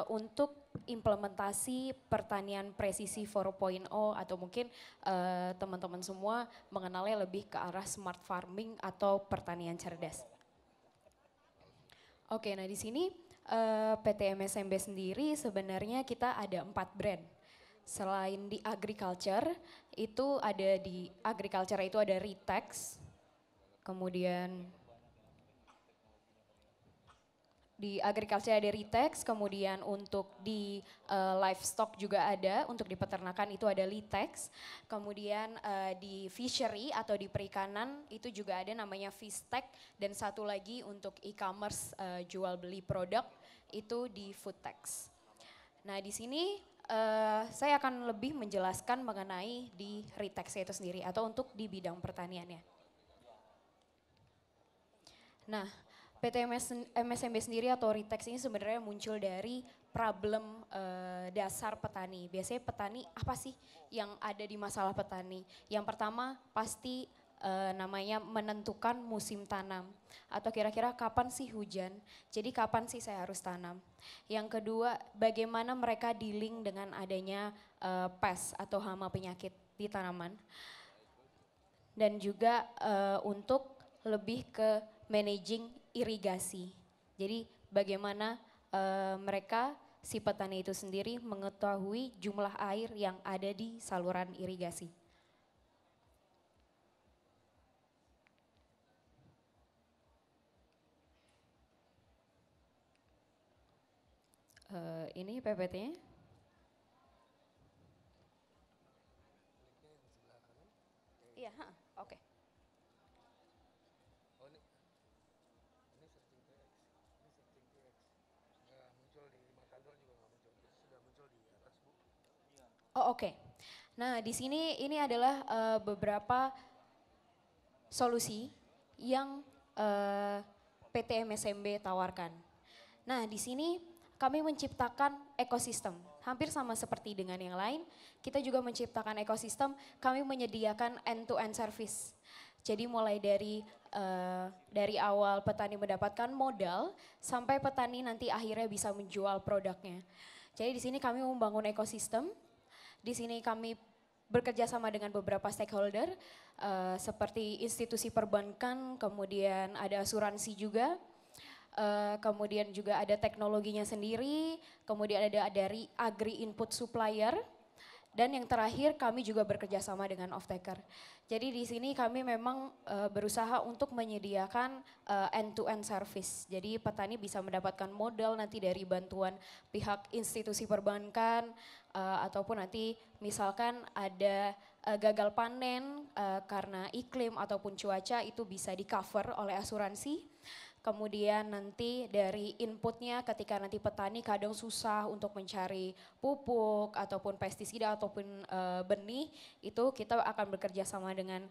untuk implementasi pertanian presisi 4.0 atau mungkin teman-teman semua mengenalnya lebih ke arah smart farming atau pertanian cerdas. Oke, nah di sini PT MSMB sendiri sebenarnya kita ada 4 brand. Selain di agriculture, itu ada di agriculture itu ada Ritex, kemudian di agriculture ada Ritex, kemudian untuk di livestock juga ada, untuk di peternakan itu ada Litex, kemudian di fishery atau di perikanan itu juga ada namanya Fishtech, dan satu lagi untuk e-commerce jual beli produk itu di Foodtex. Nah di sini saya akan lebih menjelaskan mengenai di Ritex itu sendiri atau untuk di bidang pertaniannya. Nah, PT MSMB sendiri atau Ritex ini sebenarnya muncul dari problem dasar petani. Biasanya petani apa sih yang ada di masalah petani? Yang pertama pasti namanya menentukan musim tanam atau kira-kira kapan sih hujan, jadi kapan sih saya harus tanam. Yang kedua, bagaimana mereka dealing dengan adanya pest atau hama penyakit di tanaman. Dan juga untuk lebih ke managing irigasi. Jadi bagaimana mereka si petani itu sendiri mengetahui jumlah air yang ada di saluran irigasi. Ini PPT-nya. Oh, oke. Nah, di sini ini adalah beberapa solusi yang PT MSMB tawarkan. Nah, di sini kami menciptakan ekosistem. Hampir sama seperti dengan yang lain, kita juga menciptakan ekosistem, kami menyediakan end-to-end service. Jadi mulai dari awal petani mendapatkan modal, sampai petani nanti akhirnya bisa menjual produknya. Jadi di sini kami membangun ekosistem, di sini kami bekerja sama dengan beberapa stakeholder, seperti institusi perbankan, kemudian ada asuransi juga, kemudian juga ada teknologinya sendiri, kemudian ada dari agri input supplier, dan yang terakhir kami juga bekerja sama dengan off-taker. Jadi di sini kami memang berusaha untuk menyediakan end-to-end service. Jadi petani bisa mendapatkan modal nanti dari bantuan pihak institusi perbankan, ataupun nanti misalkan ada gagal panen karena iklim ataupun cuaca, itu bisa di cover oleh asuransi. Kemudian nanti dari inputnya ketika nanti petani kadang susah untuk mencari pupuk ataupun pestisida ataupun benih, itu kita akan bekerja sama dengan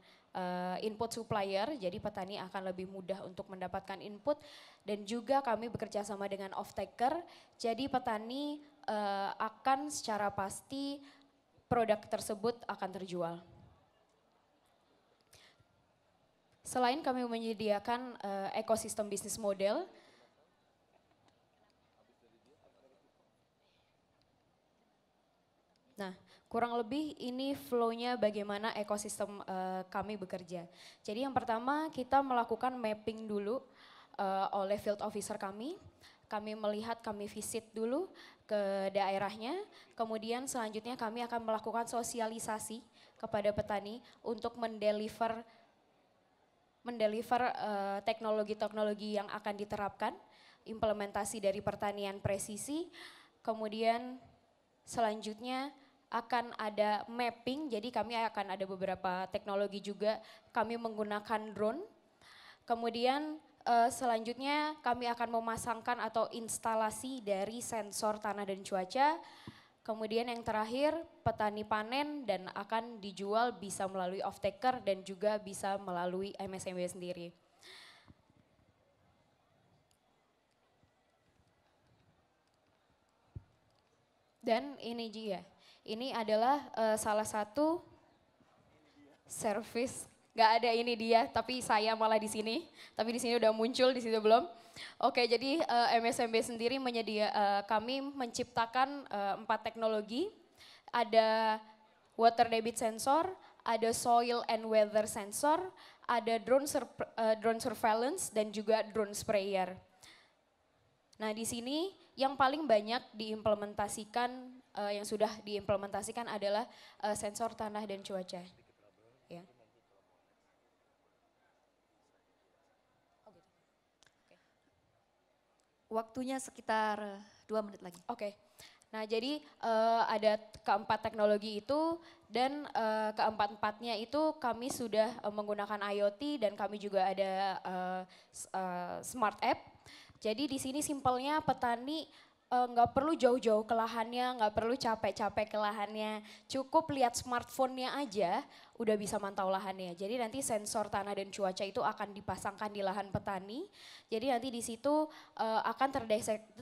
input supplier, jadi petani akan lebih mudah untuk mendapatkan input, dan juga kami bekerja sama dengan off-taker, jadi petani akan secara pasti produk tersebut akan terjual. Selain kami menyediakan ekosistem bisnis model, nah kurang lebih ini flow-nya bagaimana ekosistem kami bekerja. Jadi yang pertama kita melakukan mapping dulu oleh field officer kami melihat, kami visit dulu ke daerahnya, kemudian selanjutnya kami akan melakukan sosialisasi kepada petani untuk mendeliver teknologi-teknologi yang akan diterapkan, implementasi dari pertanian presisi, kemudian selanjutnya akan ada mapping, jadi kami akan ada beberapa teknologi juga, kami menggunakan drone, kemudian selanjutnya kami akan memasangkan atau instalasi dari sensor tanah dan cuaca. Kemudian yang terakhir petani panen dan akan dijual bisa melalui off-taker dan juga bisa melalui MSMB sendiri. Dan ini dia, ini adalah salah satu service, nggak ada ini dia, tapi saya malah di sini, tapi di sini udah muncul, di situ belum. Oke, jadi MSMB sendiri kami menciptakan 4 teknologi, ada water debit sensor, ada soil and weather sensor, ada drone surveillance dan juga drone sprayer. Nah di sini yang paling banyak diimplementasikan, yang sudah diimplementasikan adalah sensor tanah dan cuaca. Ya. Waktunya sekitar 2 menit lagi. Oke. Nah jadi ada keempat teknologi itu dan keempat-empatnya itu kami sudah menggunakan IoT dan kami juga ada smart app. Jadi di sini simpelnya petani nggak perlu jauh-jauh ke lahannya, nggak perlu capek-capek ke lahannya, cukup lihat smartphone-nya aja udah bisa mantau lahannya. Jadi nanti sensor tanah dan cuaca itu akan dipasangkan di lahan petani. Jadi nanti di situ akan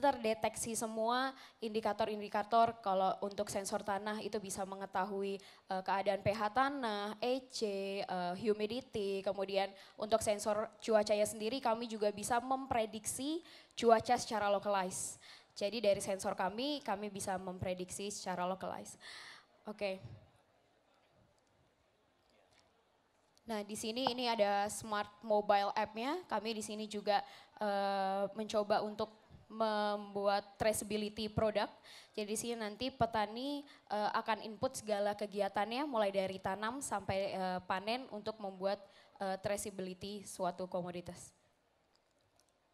terdeteksi semua indikator-indikator. Kalau untuk sensor tanah itu bisa mengetahui keadaan pH tanah, EC, humidity. Kemudian untuk sensor cuacanya sendiri kami juga bisa memprediksi cuaca secara localized. Jadi dari sensor kami bisa memprediksi secara localized. Oke. Nah di sini ini ada smart mobile app-nya. Kami di sini juga mencoba untuk membuat traceability produk. Jadi di sini nanti petani akan input segala kegiatannya mulai dari tanam sampai panen untuk membuat traceability suatu komoditas.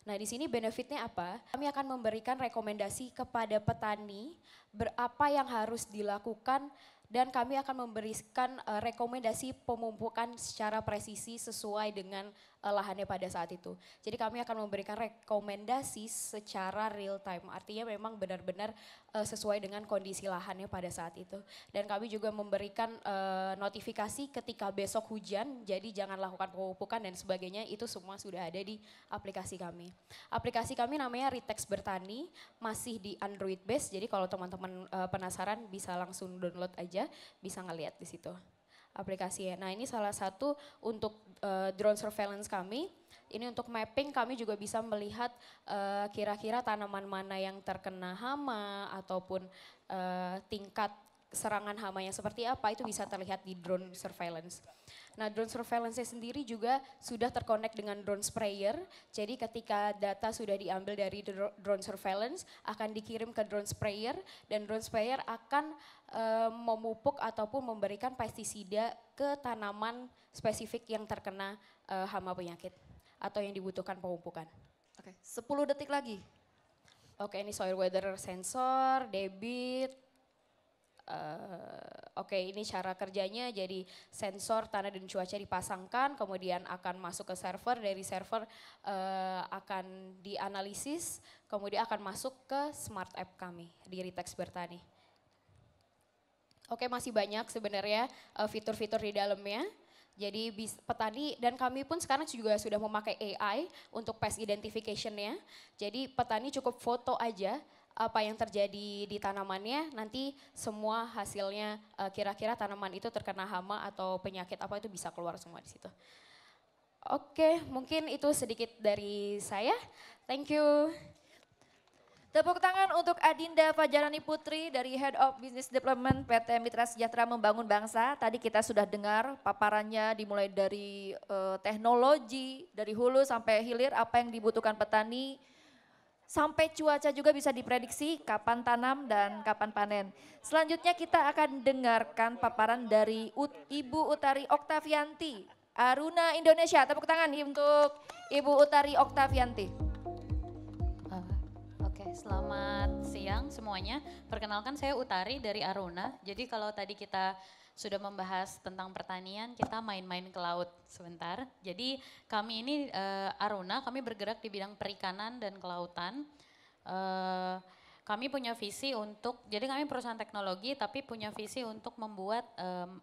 Nah di sini benefitnya apa? Kami akan memberikan rekomendasi kepada petani berapa yang harus dilakukan Dan kami akan memberikan rekomendasi pemumpukan secara presisi sesuai dengan lahannya pada saat itu. Jadi kami akan memberikan rekomendasi secara real time, artinya memang benar-benar sesuai dengan kondisi lahannya pada saat itu. Dan kami juga memberikan notifikasi ketika besok hujan, jadi jangan lakukan pemupukan dan sebagainya, itu semua sudah ada di aplikasi kami. Aplikasi kami namanya Ritex Bertani, masih di Android base, jadi kalau teman-teman penasaran bisa langsung download aja, bisa ngeliat di situ aplikasinya. Nah ini salah satu untuk drone surveillance kami. Ini untuk mapping kami juga bisa melihat kira-kira tanaman mana yang terkena hama ataupun tingkat serangan hamanya seperti apa, itu bisa terlihat di drone surveillance. Nah drone surveillance sendiri juga sudah terkonek dengan drone sprayer, jadi ketika data sudah diambil dari drone surveillance akan dikirim ke drone sprayer dan drone sprayer akan memupuk ataupun memberikan pestisida ke tanaman spesifik yang terkena hama penyakit atau yang dibutuhkan pemupukan. Oke, 10 detik lagi. Oke, ini soil weather sensor, debit. Oke, ini cara kerjanya, jadi sensor tanah dan cuaca dipasangkan, kemudian akan masuk ke server, dari server akan dianalisis, kemudian akan masuk ke smart app kami di Ritex Bertani. Oke, masih banyak sebenarnya fitur-fitur di dalamnya. Jadi petani dan kami pun sekarang juga sudah memakai AI untuk pest identification-nya. Jadi petani cukup foto aja apa yang terjadi di tanamannya, nanti semua hasilnya kira-kira tanaman itu terkena hama atau penyakit apa itu bisa keluar semua di situ. Oke, mungkin itu sedikit dari saya. Thank you. Tepuk tangan untuk Adinda Fajarani Putri dari Head of Business Development PT Mitra Sejahtera Membangun Bangsa. Tadi kita sudah dengar paparannya dimulai dari teknologi, dari hulu sampai hilir, apa yang dibutuhkan petani. Sampai cuaca juga bisa diprediksi kapan tanam dan kapan panen. Selanjutnya kita akan dengarkan paparan dari Ibu Utari Oktavianti, Aruna Indonesia. Tepuk tangan untuk Ibu Utari Oktavianti. Oke, selamat siang semuanya. Perkenalkan saya Utari dari Aruna. Jadi kalau tadi kita sudah membahas tentang pertanian, kita main-main ke laut sebentar. Jadi kami ini Aruna, kami bergerak di bidang perikanan dan kelautan. Kami punya visi untuk, jadi kami perusahaan teknologi tapi punya visi untuk membuat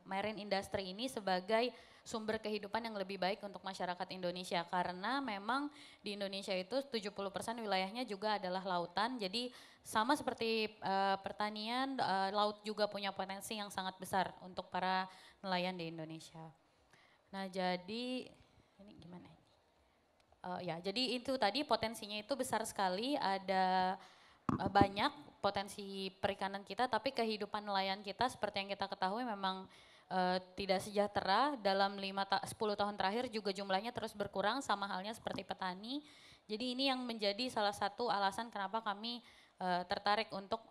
marine industry ini sebagai sumber kehidupan yang lebih baik untuk masyarakat Indonesia. Karena memang di Indonesia itu 70% wilayahnya juga adalah lautan. Jadi sama seperti pertanian, laut juga punya potensi yang sangat besar untuk para nelayan di Indonesia. Nah jadi, ini gimana ini? Ya jadi itu tadi potensinya itu besar sekali, ada banyak potensi perikanan kita, tapi kehidupan nelayan kita seperti yang kita ketahui memang tidak sejahtera. Dalam 10 tahun terakhir juga jumlahnya terus berkurang, sama halnya seperti petani. Jadi ini yang menjadi salah satu alasan kenapa kami tertarik untuk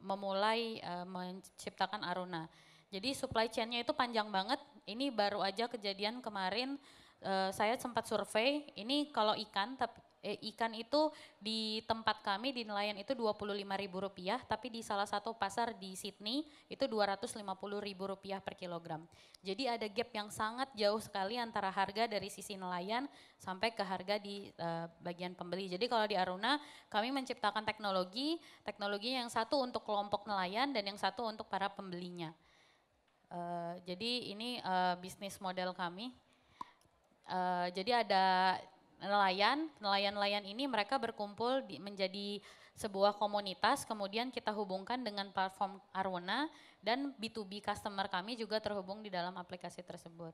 memulai menciptakan Aruna. Jadi supply chain-nya itu panjang banget, ini baru aja kejadian kemarin saya sempat survei, ini kalau ikan, ikan itu di tempat kami di nelayan itu Rp25.000, tapi di salah satu pasar di Sydney itu Rp250.000 per kilogram. Jadi ada gap yang sangat jauh sekali antara harga dari sisi nelayan sampai ke harga di bagian pembeli. Jadi kalau di Aruna kami menciptakan teknologi yang satu untuk kelompok nelayan dan yang satu untuk para pembelinya. Jadi ini bisnis model kami. Jadi ada nelayan ini mereka berkumpul menjadi sebuah komunitas, kemudian kita hubungkan dengan platform Aruna dan B2B customer kami juga terhubung di dalam aplikasi tersebut.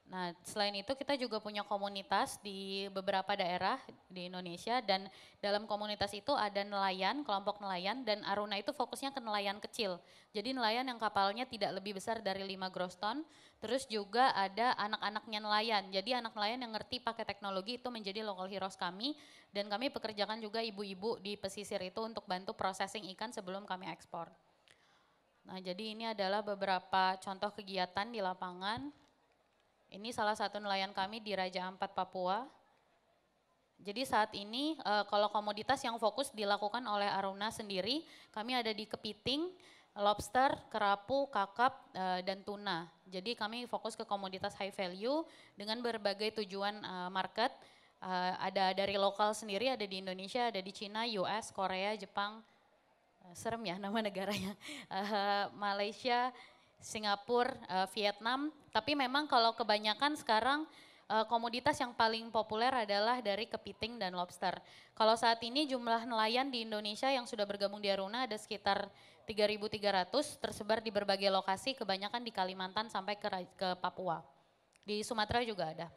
Nah selain itu kita juga punya komunitas di beberapa daerah di Indonesia dan dalam komunitas itu ada nelayan, kelompok nelayan dan Aruna itu fokusnya ke nelayan kecil. Jadi nelayan yang kapalnya tidak lebih besar dari 5 gross ton, terus juga ada anak-anaknya nelayan. Jadi anak nelayan yang ngerti pakai teknologi itu menjadi local heroes kami dan kami pekerjakan juga ibu-ibu di pesisir itu untuk bantu processing ikan sebelum kami ekspor. Nah jadi ini adalah beberapa contoh kegiatan di lapangan. Ini salah satu nelayan kami di Raja Ampat, Papua. Jadi saat ini kalau komoditas yang fokus dilakukan oleh Aruna sendiri, kami ada di kepiting, lobster, kerapu, kakap, dan tuna. Jadi kami fokus ke komoditas high value dengan berbagai tujuan market. Ada dari lokal sendiri, ada di Indonesia, ada di Cina, US, Korea, Jepang, serem ya nama negaranya, Malaysia, Singapura, Vietnam. Tapi memang kalau kebanyakan sekarang komoditas yang paling populer adalah dari kepiting dan lobster. Kalau saat ini jumlah nelayan di Indonesia yang sudah bergabung di Aruna ada sekitar 3.300 tersebar di berbagai lokasi, kebanyakan di Kalimantan sampai ke Papua. Di Sumatera juga ada.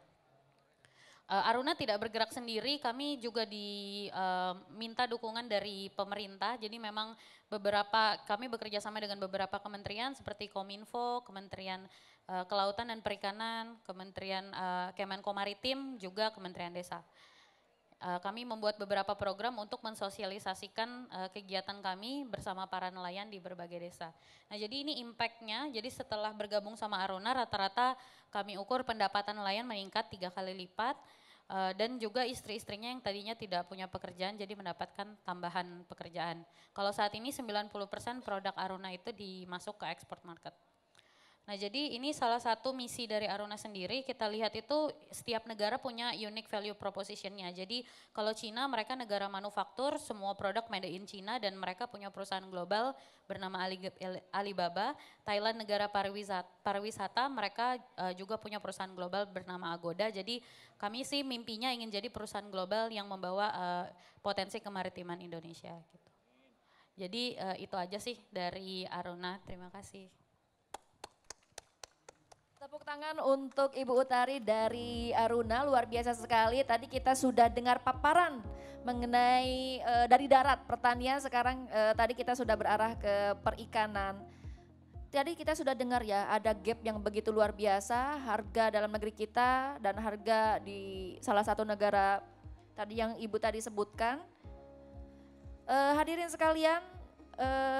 Aruna tidak bergerak sendiri, kami juga diminta dukungan dari pemerintah. Jadi memang kami bekerja sama dengan beberapa kementerian seperti Kominfo, Kementerian Kelautan dan Perikanan, Kementerian Kemenko Maritim, juga Kementerian Desa. Kami membuat beberapa program untuk mensosialisasikan kegiatan kami bersama para nelayan di berbagai desa. Nah jadi ini impact-nya, jadi setelah bergabung sama Aruna rata-rata kami ukur pendapatan nelayan meningkat 3 kali lipat. Dan juga istri-istrinya yang tadinya tidak punya pekerjaan jadi mendapatkan tambahan pekerjaan. Kalau saat ini 90% produk Aruna itu dimasuk ke export market. Nah jadi ini salah satu misi dari Aruna sendiri, kita lihat itu setiap negara punya unique value proposition-nya. Jadi kalau Cina mereka negara manufaktur, semua produk made in China dan mereka punya perusahaan global bernama Alibaba. Thailand negara pariwisata, mereka juga punya perusahaan global bernama Agoda. Jadi kami sih mimpinya ingin jadi perusahaan global yang membawa potensi kemaritiman Indonesia. Gitu. Jadi itu aja sih dari Aruna, terima kasih. Tepuk tangan untuk Ibu Utari dari Aruna, luar biasa sekali. Tadi kita sudah dengar paparan mengenai dari darat pertanian, sekarang tadi kita sudah berarah ke perikanan. Tadi kita sudah dengar ya, ada gap yang begitu luar biasa, harga dalam negeri kita dan harga di salah satu negara tadi yang Ibu tadi sebutkan. Hadirin sekalian,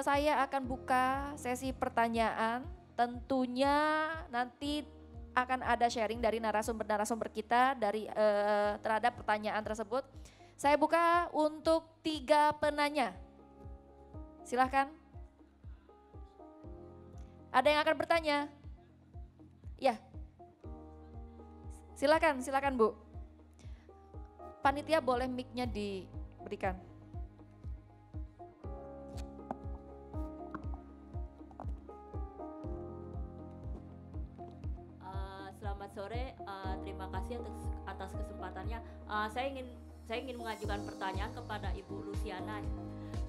saya akan buka sesi pertanyaan. Tentunya nanti akan ada sharing dari narasumber-narasumber kita terhadap pertanyaan tersebut. Saya buka untuk 3 penanya. Silahkan. Ada yang akan bertanya? Ya. Silakan Bu. Panitia boleh mic-nya diberikan. Selamat sore, terima kasih atas kesempatannya. Saya ingin mengajukan pertanyaan kepada Ibu Luciana.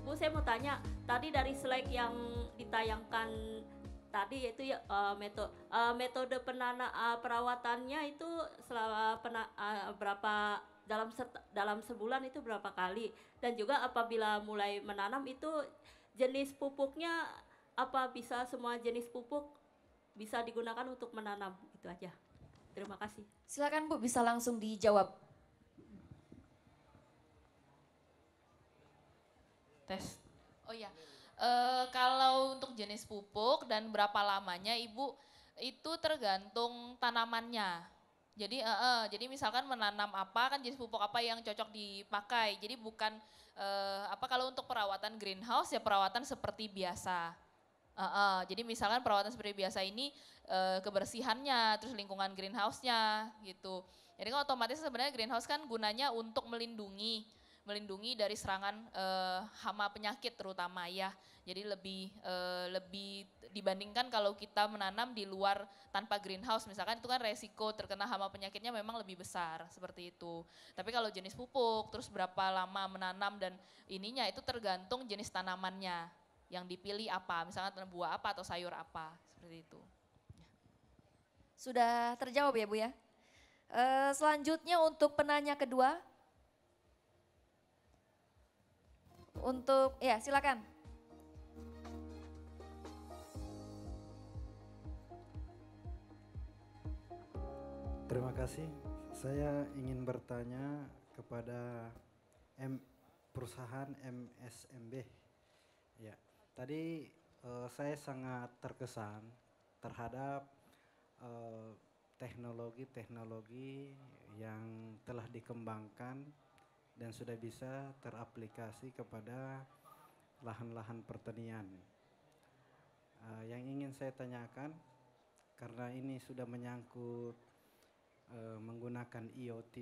Bu, saya mau tanya, tadi dari slide yang ditayangkan tadi yaitu ya, metode perawatannya itu selama berapa dalam sebulan itu berapa kali, dan juga apabila mulai menanam itu jenis pupuknya apa bisa semua jenis pupuk bisa digunakan untuk menanam, itu aja. Terima kasih. Silakan Bu, bisa langsung dijawab. Tes. Oh iya, kalau untuk jenis pupuk dan berapa lamanya Ibu, itu tergantung tanamannya. Jadi misalkan menanam apa, kan jenis pupuk apa yang cocok dipakai. Jadi bukan kalau untuk perawatan greenhouse ya perawatan seperti biasa. Jadi misalkan perawatan seperti biasa ini kebersihannya, terus lingkungan greenhouse-nya gitu. Jadi kan otomatis sebenarnya greenhouse kan gunanya untuk melindungi dari serangan hama penyakit terutama ya. Jadi lebih dibandingkan kalau kita menanam di luar tanpa greenhouse, misalkan itu kan resiko terkena hama penyakitnya memang lebih besar seperti itu. Tapi kalau jenis pupuk, terus berapa lama menanam dan ininya itu tergantung jenis tanamannya yang dipilih apa, misalnya buah apa atau sayur apa, seperti itu. Sudah terjawab ya Bu ya. Selanjutnya untuk penanya kedua. Ya silakan. Terima kasih. Saya ingin bertanya kepada perusahaan MSMB. Ya, tadi saya sangat terkesan terhadap teknologi-teknologi yang telah dikembangkan dan sudah bisa teraplikasi kepada lahan-lahan pertanian. Yang ingin saya tanyakan, karena ini sudah menyangkut menggunakan IoT,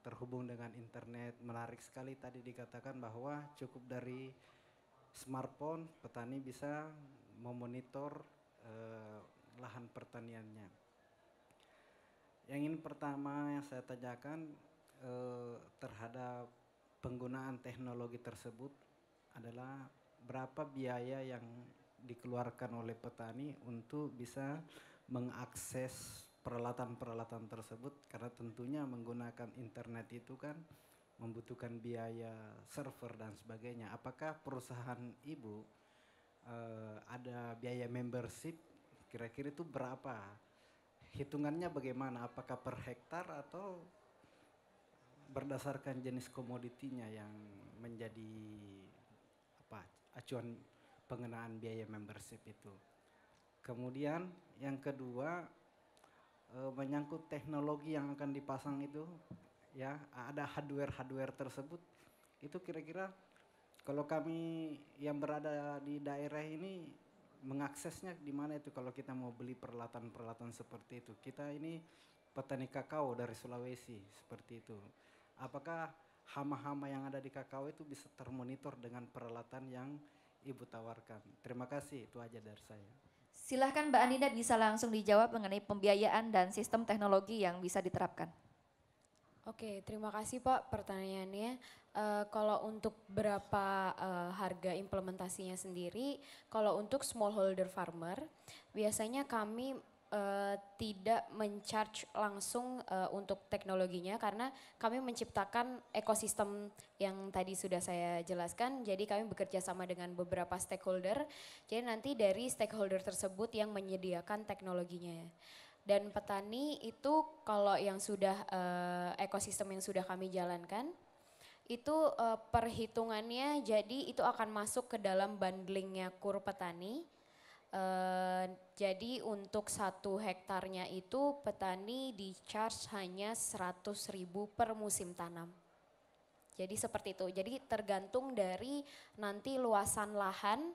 terhubung dengan internet, menarik sekali tadi dikatakan bahwa cukup dari smartphone petani bisa memonitor lahan pertaniannya. Yang ini pertama yang saya tanyakan terhadap penggunaan teknologi tersebut adalah berapa biaya yang dikeluarkan oleh petani untuk bisa mengakses peralatan-peralatan tersebut, karena tentunya menggunakan internet itu kan membutuhkan biaya server dan sebagainya. Apakah perusahaan ibu ada biaya membership, kira-kira itu berapa? Hitungannya bagaimana? Apakah per hektar atau berdasarkan jenis komoditinya yang menjadi acuan pengenaan biaya membership itu? Kemudian yang kedua, menyangkut teknologi yang akan dipasang itu, ya ada hardware tersebut, itu kira-kira kalau kami yang berada di daerah ini mengaksesnya di mana itu kalau kita mau beli peralatan-peralatan seperti itu? Kita ini petani kakao dari Sulawesi seperti itu. Apakah hama-hama yang ada di kakao itu bisa termonitor dengan peralatan yang ibu tawarkan? Terima kasih, itu aja dari saya. Silahkan Mbak Anida bisa langsung dijawab mengenai pembiayaan dan sistem teknologi yang bisa diterapkan. Oke, terima kasih Pak pertanyaannya. Kalau untuk berapa harga implementasinya sendiri, kalau untuk smallholder farmer, biasanya kami tidak men-charge langsung untuk teknologinya karena kami menciptakan ekosistem yang tadi sudah saya jelaskan. Jadi kami bekerja sama dengan beberapa stakeholder. Jadi nanti dari stakeholder tersebut yang menyediakan teknologinya. Dan petani itu kalau yang sudah ekosistem yang sudah kami jalankan, itu perhitungannya jadi itu akan masuk ke dalam bundlingnya KUR petani. Jadi untuk 1 hektarnya itu petani di charge hanya 100.000 per musim tanam. Jadi seperti itu, jadi tergantung dari nanti luasan lahan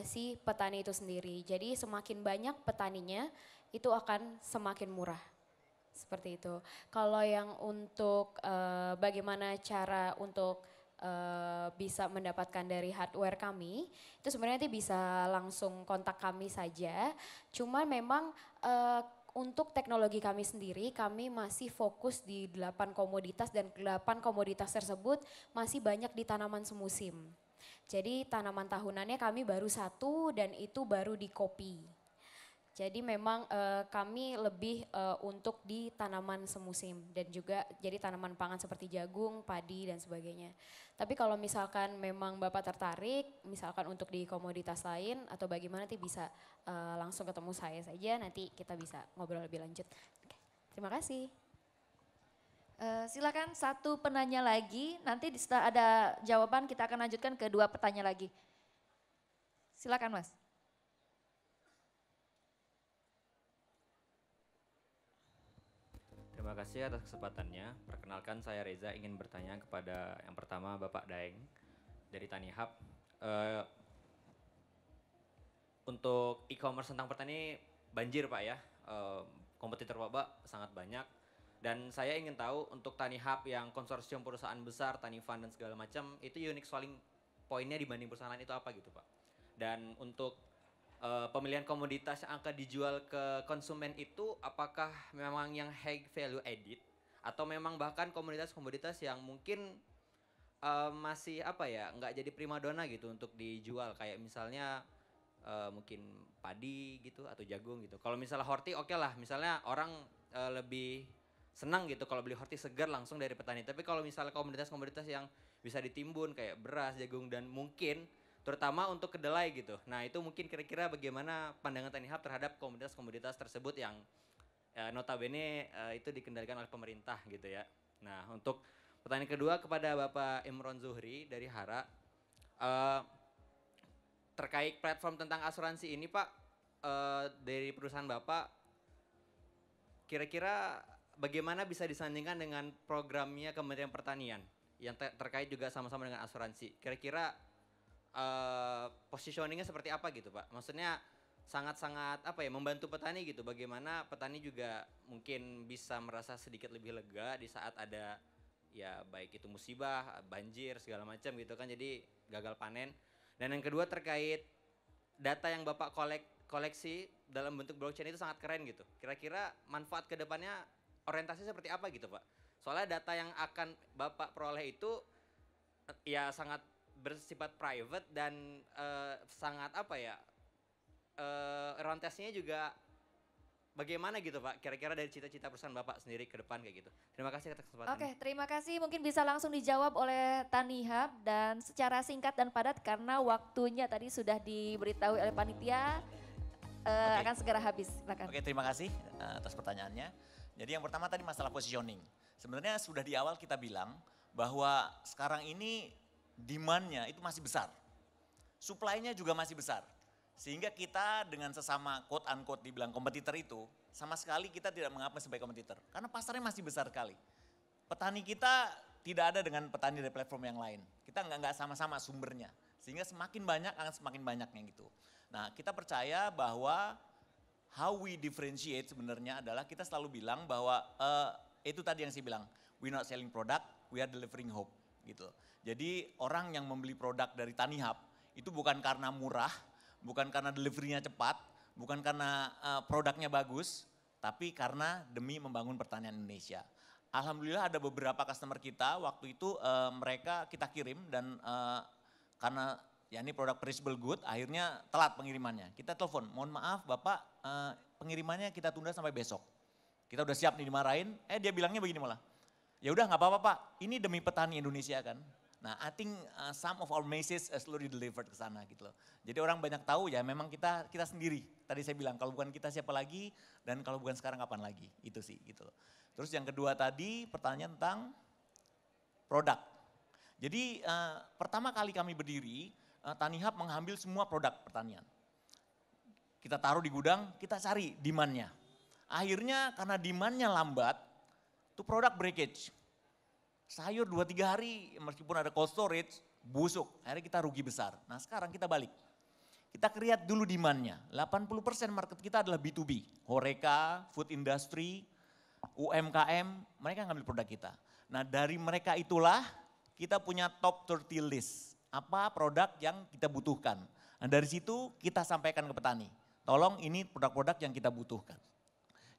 si petani itu sendiri. Jadi semakin banyak petaninya itu akan semakin murah. Seperti itu. Kalau yang untuk bagaimana cara untuk bisa mendapatkan dari hardware kami, itu sebenarnya nanti bisa langsung kontak kami saja. Cuma memang untuk teknologi kami sendiri, kami masih fokus di 8 komoditas dan 8 komoditas tersebut masih banyak di tanaman semusim. Jadi tanaman tahunannya kami baru 1 dan itu baru di kopi. Jadi memang kami lebih untuk di tanaman semusim dan juga jadi tanaman pangan seperti jagung, padi dan sebagainya. Tapi kalau misalkan memang Bapak tertarik, misalkan untuk di komoditas lain atau bagaimana nanti bisa langsung ketemu saya saja, nanti kita bisa ngobrol lebih lanjut. Oke, terima kasih. Silakan 1 penanya lagi, nanti setelah ada jawaban kita akan lanjutkan ke 2 petanya lagi. Silakan Mas. Terima kasih atas kesempatannya. Perkenalkan saya Reza, ingin bertanya kepada yang pertama Bapak Daeng dari Tani Hub. Untuk e-commerce tentang pertani banjir Pak ya, kompetitor Bapak sangat banyak. Dan saya ingin tahu untuk Tani Hub yang konsorsium perusahaan besar, Tani Fund dan segala macam, itu unique selling poinnya dibanding perusahaan lain itu apa gitu Pak? Dan untuk pemilihan komoditas yang akan dijual ke konsumen itu apakah memang yang high value added atau memang bahkan komoditas-komoditas yang mungkin masih nggak jadi primadona gitu untuk dijual, kayak misalnya mungkin padi gitu atau jagung gitu. Kalau misalnya horti oke lah, misalnya orang lebih senang gitu kalau beli horti segar langsung dari petani. Tapi kalau misalnya komoditas-komoditas yang bisa ditimbun kayak beras, jagung dan mungkin terutama untuk kedelai gitu. Nah itu mungkin kira-kira bagaimana pandangan Tani Hub terhadap komoditas-komoditas tersebut yang notabene itu dikendalikan oleh pemerintah gitu ya. Nah untuk pertanyaan kedua kepada Bapak Imron Zuhri dari Hara. Terkait platform tentang asuransi ini Pak, dari perusahaan Bapak, kira-kira bagaimana bisa disandingkan dengan programnya Kementerian Pertanian yang terkait juga sama-sama dengan asuransi. Kira-kira positioningnya seperti apa gitu Pak? Maksudnya sangat-sangat apa ya, membantu petani gitu. Bagaimana petani juga mungkin bisa merasa sedikit lebih lega di saat ada ya baik itu musibah, banjir segala macam gitu kan, jadi gagal panen. Dan yang kedua terkait data yang Bapak koleksi dalam bentuk blockchain itu sangat keren gitu. Kira-kira manfaat ke depannya orientasinya seperti apa gitu Pak? Soalnya data yang akan Bapak peroleh itu ya sangat bersifat private dan sangat apa ya, orientasinya juga bagaimana gitu Pak, kira-kira dari cita-cita perusahaan Bapak sendiri ke depan kayak gitu. Terima kasih atas kesempatannya. Oke, terima kasih. Mungkin bisa langsung dijawab oleh Tanihub dan secara singkat dan padat karena waktunya tadi sudah diberitahu oleh panitia akan segera habis. Silakan. Oke, terima kasih atas pertanyaannya. Jadi yang pertama tadi masalah positioning. Sebenarnya sudah di awal kita bilang bahwa sekarang ini demand-nya itu masih besar. Supply-nya juga masih besar. Sehingga kita dengan sesama quote unquote dibilang kompetitor itu, sama sekali kita tidak menganggap sebagai kompetitor. Karena pasarnya masih besar sekali. Petani kita tidak ada dengan petani dari platform yang lain. Kita nggak sama-sama sumbernya. Sehingga semakin banyak akan semakin banyaknya gitu. Nah kita percaya bahwa how we differentiate sebenarnya adalah kita selalu bilang bahwa itu tadi yang saya bilang, we're not selling product, we are delivering hope gitu. Jadi orang yang membeli produk dari Tanihub itu bukan karena murah, bukan karena deliverynya cepat, bukan karena produknya bagus, tapi karena demi membangun pertanian Indonesia. Alhamdulillah ada beberapa customer kita waktu itu mereka kita kirim dan karena ya ini produk perishable good, akhirnya telat pengirimannya. Kita telepon, mohon maaf Bapak pengirimannya kita tunda sampai besok. Kita udah siap nih dimarahin, dia bilangnya begini malah. Ya udah nggak apa-apa Pak, ini demi petani Indonesia kan. Nah, I think some of our messages slowly delivered ke sana gitu loh. Jadi orang banyak tahu ya memang kita sendiri. Tadi saya bilang kalau bukan kita siapa lagi dan kalau bukan sekarang kapan lagi. Itu sih gitu loh. Terus yang kedua tadi pertanyaan tentang produk. Jadi pertama kali kami berdiri, Tanihub mengambil semua produk pertanian. Kita taruh di gudang, kita cari demand-nya. Akhirnya karena demand-nya lambat, itu produk breakage. Sayur 2-3 hari meskipun ada cold storage, busuk. Akhirnya kita rugi besar. Nah sekarang kita balik. Kita create dulu demand-nya. 80% market kita adalah B2B. Horeca, food industry, UMKM, mereka ngambil produk kita. Nah dari mereka itulah kita punya top 30 list. Apa produk yang kita butuhkan. Nah dari situ kita sampaikan ke petani. Tolong ini produk-produk yang kita butuhkan.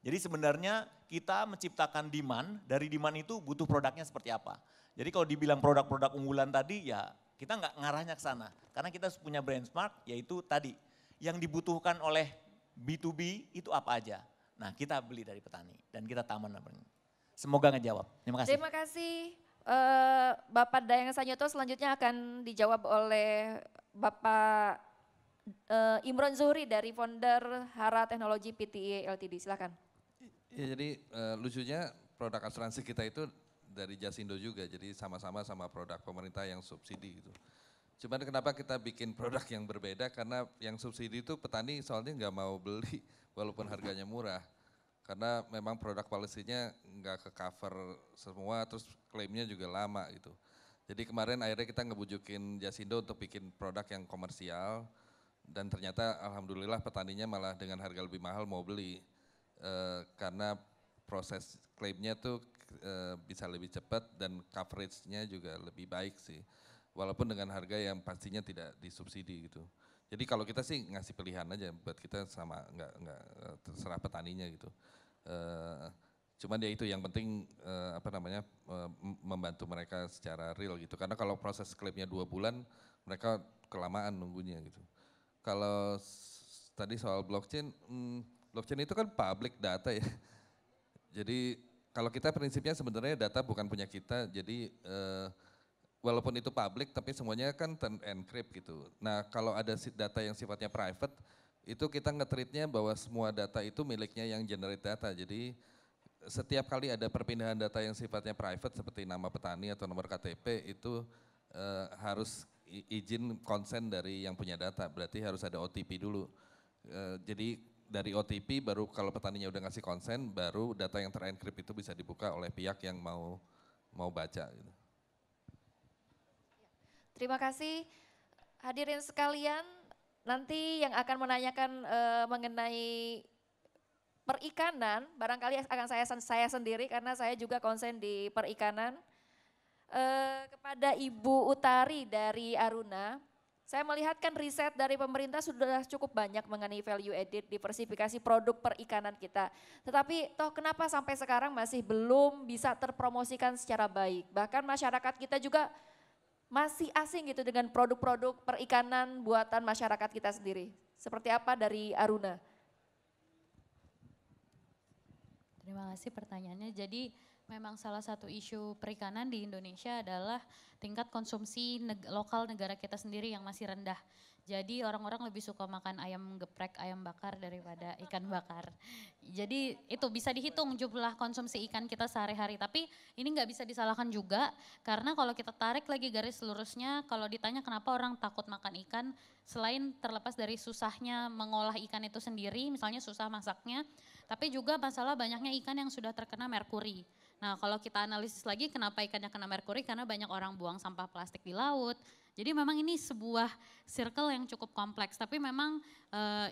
Jadi sebenarnya kita menciptakan demand, dari demand itu butuh produknya seperti apa. Jadi kalau dibilang produk-produk unggulan tadi ya kita nggak ngarahnya ke sana. Karena kita punya benchmark yaitu tadi yang dibutuhkan oleh B2B itu apa aja. Nah kita beli dari petani dan kita taman. Semoga ngejawab. Terima kasih. Terima kasih Bapak Dayang Sanyoto, selanjutnya akan dijawab oleh Bapak Imron Zuhri dari founder Hara Teknologi Pte Ltd. Silakan. Ya jadi lucunya produk asuransi kita itu dari Jasindo juga, jadi sama-sama sama produk pemerintah yang subsidi gitu. Cuman kenapa kita bikin produk yang berbeda, karena yang subsidi itu petani soalnya nggak mau beli walaupun harganya murah. Karena memang produk policy-nya nggak ke cover semua, terus klaimnya juga lama gitu. Jadi kemarin akhirnya kita ngebujukin Jasindo untuk bikin produk yang komersial, dan ternyata alhamdulillah petaninya malah dengan harga lebih mahal mau beli. Karena proses klaimnya tuh bisa lebih cepat dan coverage-nya juga lebih baik sih. Walaupun dengan harga yang pastinya tidak disubsidi gitu. Jadi kalau kita sih ngasih pilihan aja buat kita sama, nggak terserah petaninya gitu. Cuman ya itu yang penting membantu mereka secara real gitu. Karena kalau proses klaimnya 2 bulan mereka kelamaan nunggunya gitu. Kalau tadi soal blockchain, blockchain itu kan public data ya. Jadi kalau kita prinsipnya sebenarnya data bukan punya kita, jadi walaupun itu public tapi semuanya kan encrypt gitu. Nah kalau ada data yang sifatnya private, itu kita nge-treatnya bahwa semua data itu miliknya yang generate data. Jadi setiap kali ada perpindahan data yang sifatnya private seperti nama petani atau nomor KTP itu harus izin konsen dari yang punya data, berarti harus ada OTP dulu. Jadi dari OTP baru kalau petaninya udah ngasih konsen, baru data yang terenkrip itu bisa dibuka oleh pihak yang mau baca. Gitu. Terima kasih. Hadirin sekalian, nanti yang akan menanyakan mengenai perikanan, barangkali akan saya sendiri karena saya juga konsen di perikanan. Kepada Ibu Utari dari Aruna, saya melihatkan riset dari pemerintah sudah cukup banyak mengenai value added, diversifikasi produk perikanan kita. Tetapi toh kenapa sampai sekarang masih belum bisa terpromosikan secara baik. Bahkan masyarakat kita juga masih asing gitu dengan produk-produk perikanan buatan masyarakat kita sendiri. Seperti apa dari Aruna? Terima kasih pertanyaannya. Jadi memang salah satu isu perikanan di Indonesia adalah tingkat konsumsi lokal negara kita sendiri yang masih rendah. Jadi orang-orang lebih suka makan ayam geprek, ayam bakar daripada ikan bakar. Jadi itu bisa dihitung jumlah konsumsi ikan kita sehari-hari. Tapi ini nggak bisa disalahkan juga karena kalau kita tarik lagi garis lurusnya, kalau ditanya kenapa orang takut makan ikan, selain terlepas dari susahnya mengolah ikan itu sendiri, misalnya susah masaknya, tapi juga masalah banyaknya ikan yang sudah terkena merkuri. Nah kalau kita analisis lagi kenapa ikannya kena merkuri, karena banyak orang buang sampah plastik di laut. Jadi memang ini sebuah circle yang cukup kompleks, tapi memang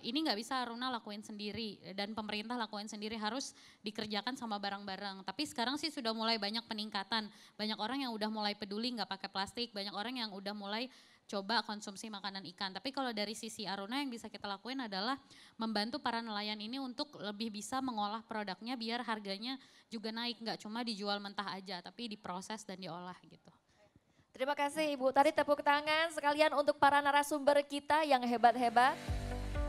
ini nggak bisa Aruna lakuin sendiri dan pemerintah lakuin sendiri, harus dikerjakan sama bareng-bareng. Tapi sekarang sih sudah mulai banyak peningkatan, banyak orang yang udah mulai peduli nggak pakai plastik, banyak orang yang udah mulai coba konsumsi makanan ikan. Tapi kalau dari sisi Aruna yang bisa kita lakuin adalah membantu para nelayan ini untuk lebih bisa mengolah produknya biar harganya juga naik, nggak cuma dijual mentah aja tapi diproses dan diolah gitu. Terima kasih Ibu. Tadi tepuk tangan sekalian untuk para narasumber kita yang hebat-hebat.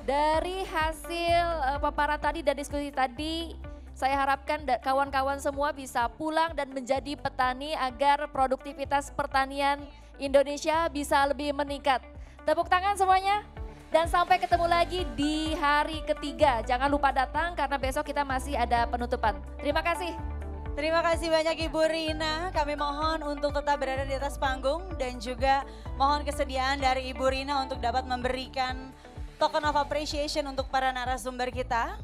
Dari hasil paparan tadi dan diskusi tadi, saya harapkan kawan-kawan semua bisa pulang dan menjadi petani agar produktivitas pertanian Indonesia bisa lebih meningkat. Tepuk tangan semuanya. Dan sampai ketemu lagi di hari ketiga. Jangan lupa datang karena besok kita masih ada penutupan. Terima kasih. Terima kasih banyak Ibu Rina, kami mohon untuk tetap berada di atas panggung dan juga mohon kesediaan dari Ibu Rina untuk dapat memberikan token of appreciation untuk para narasumber kita.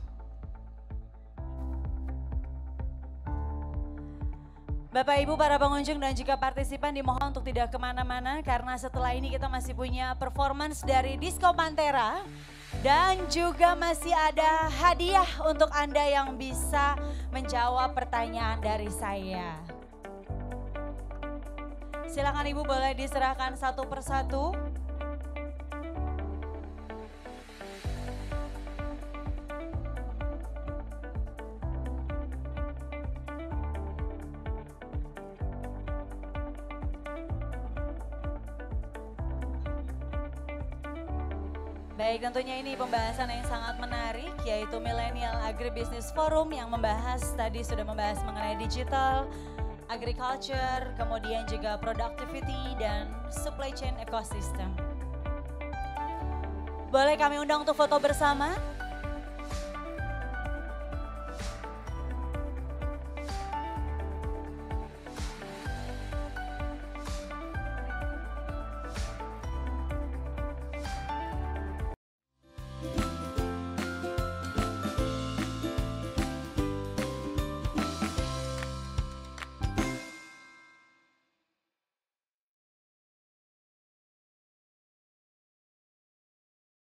Bapak Ibu para pengunjung dan juga partisipan dimohon untuk tidak kemana-mana karena setelah ini kita masih punya performance dari Disco Pantera. Dan juga masih ada hadiah untuk Anda yang bisa menjawab pertanyaan dari saya. Silakan Ibu boleh diserahkan satu persatu. Baik, tentunya ini pembahasan yang sangat menarik yaitu Millennial Agribusiness Forum yang tadi sudah membahas mengenai digital, agriculture, kemudian juga productivity dan supply chain ecosystem. Boleh kami undang untuk foto bersama?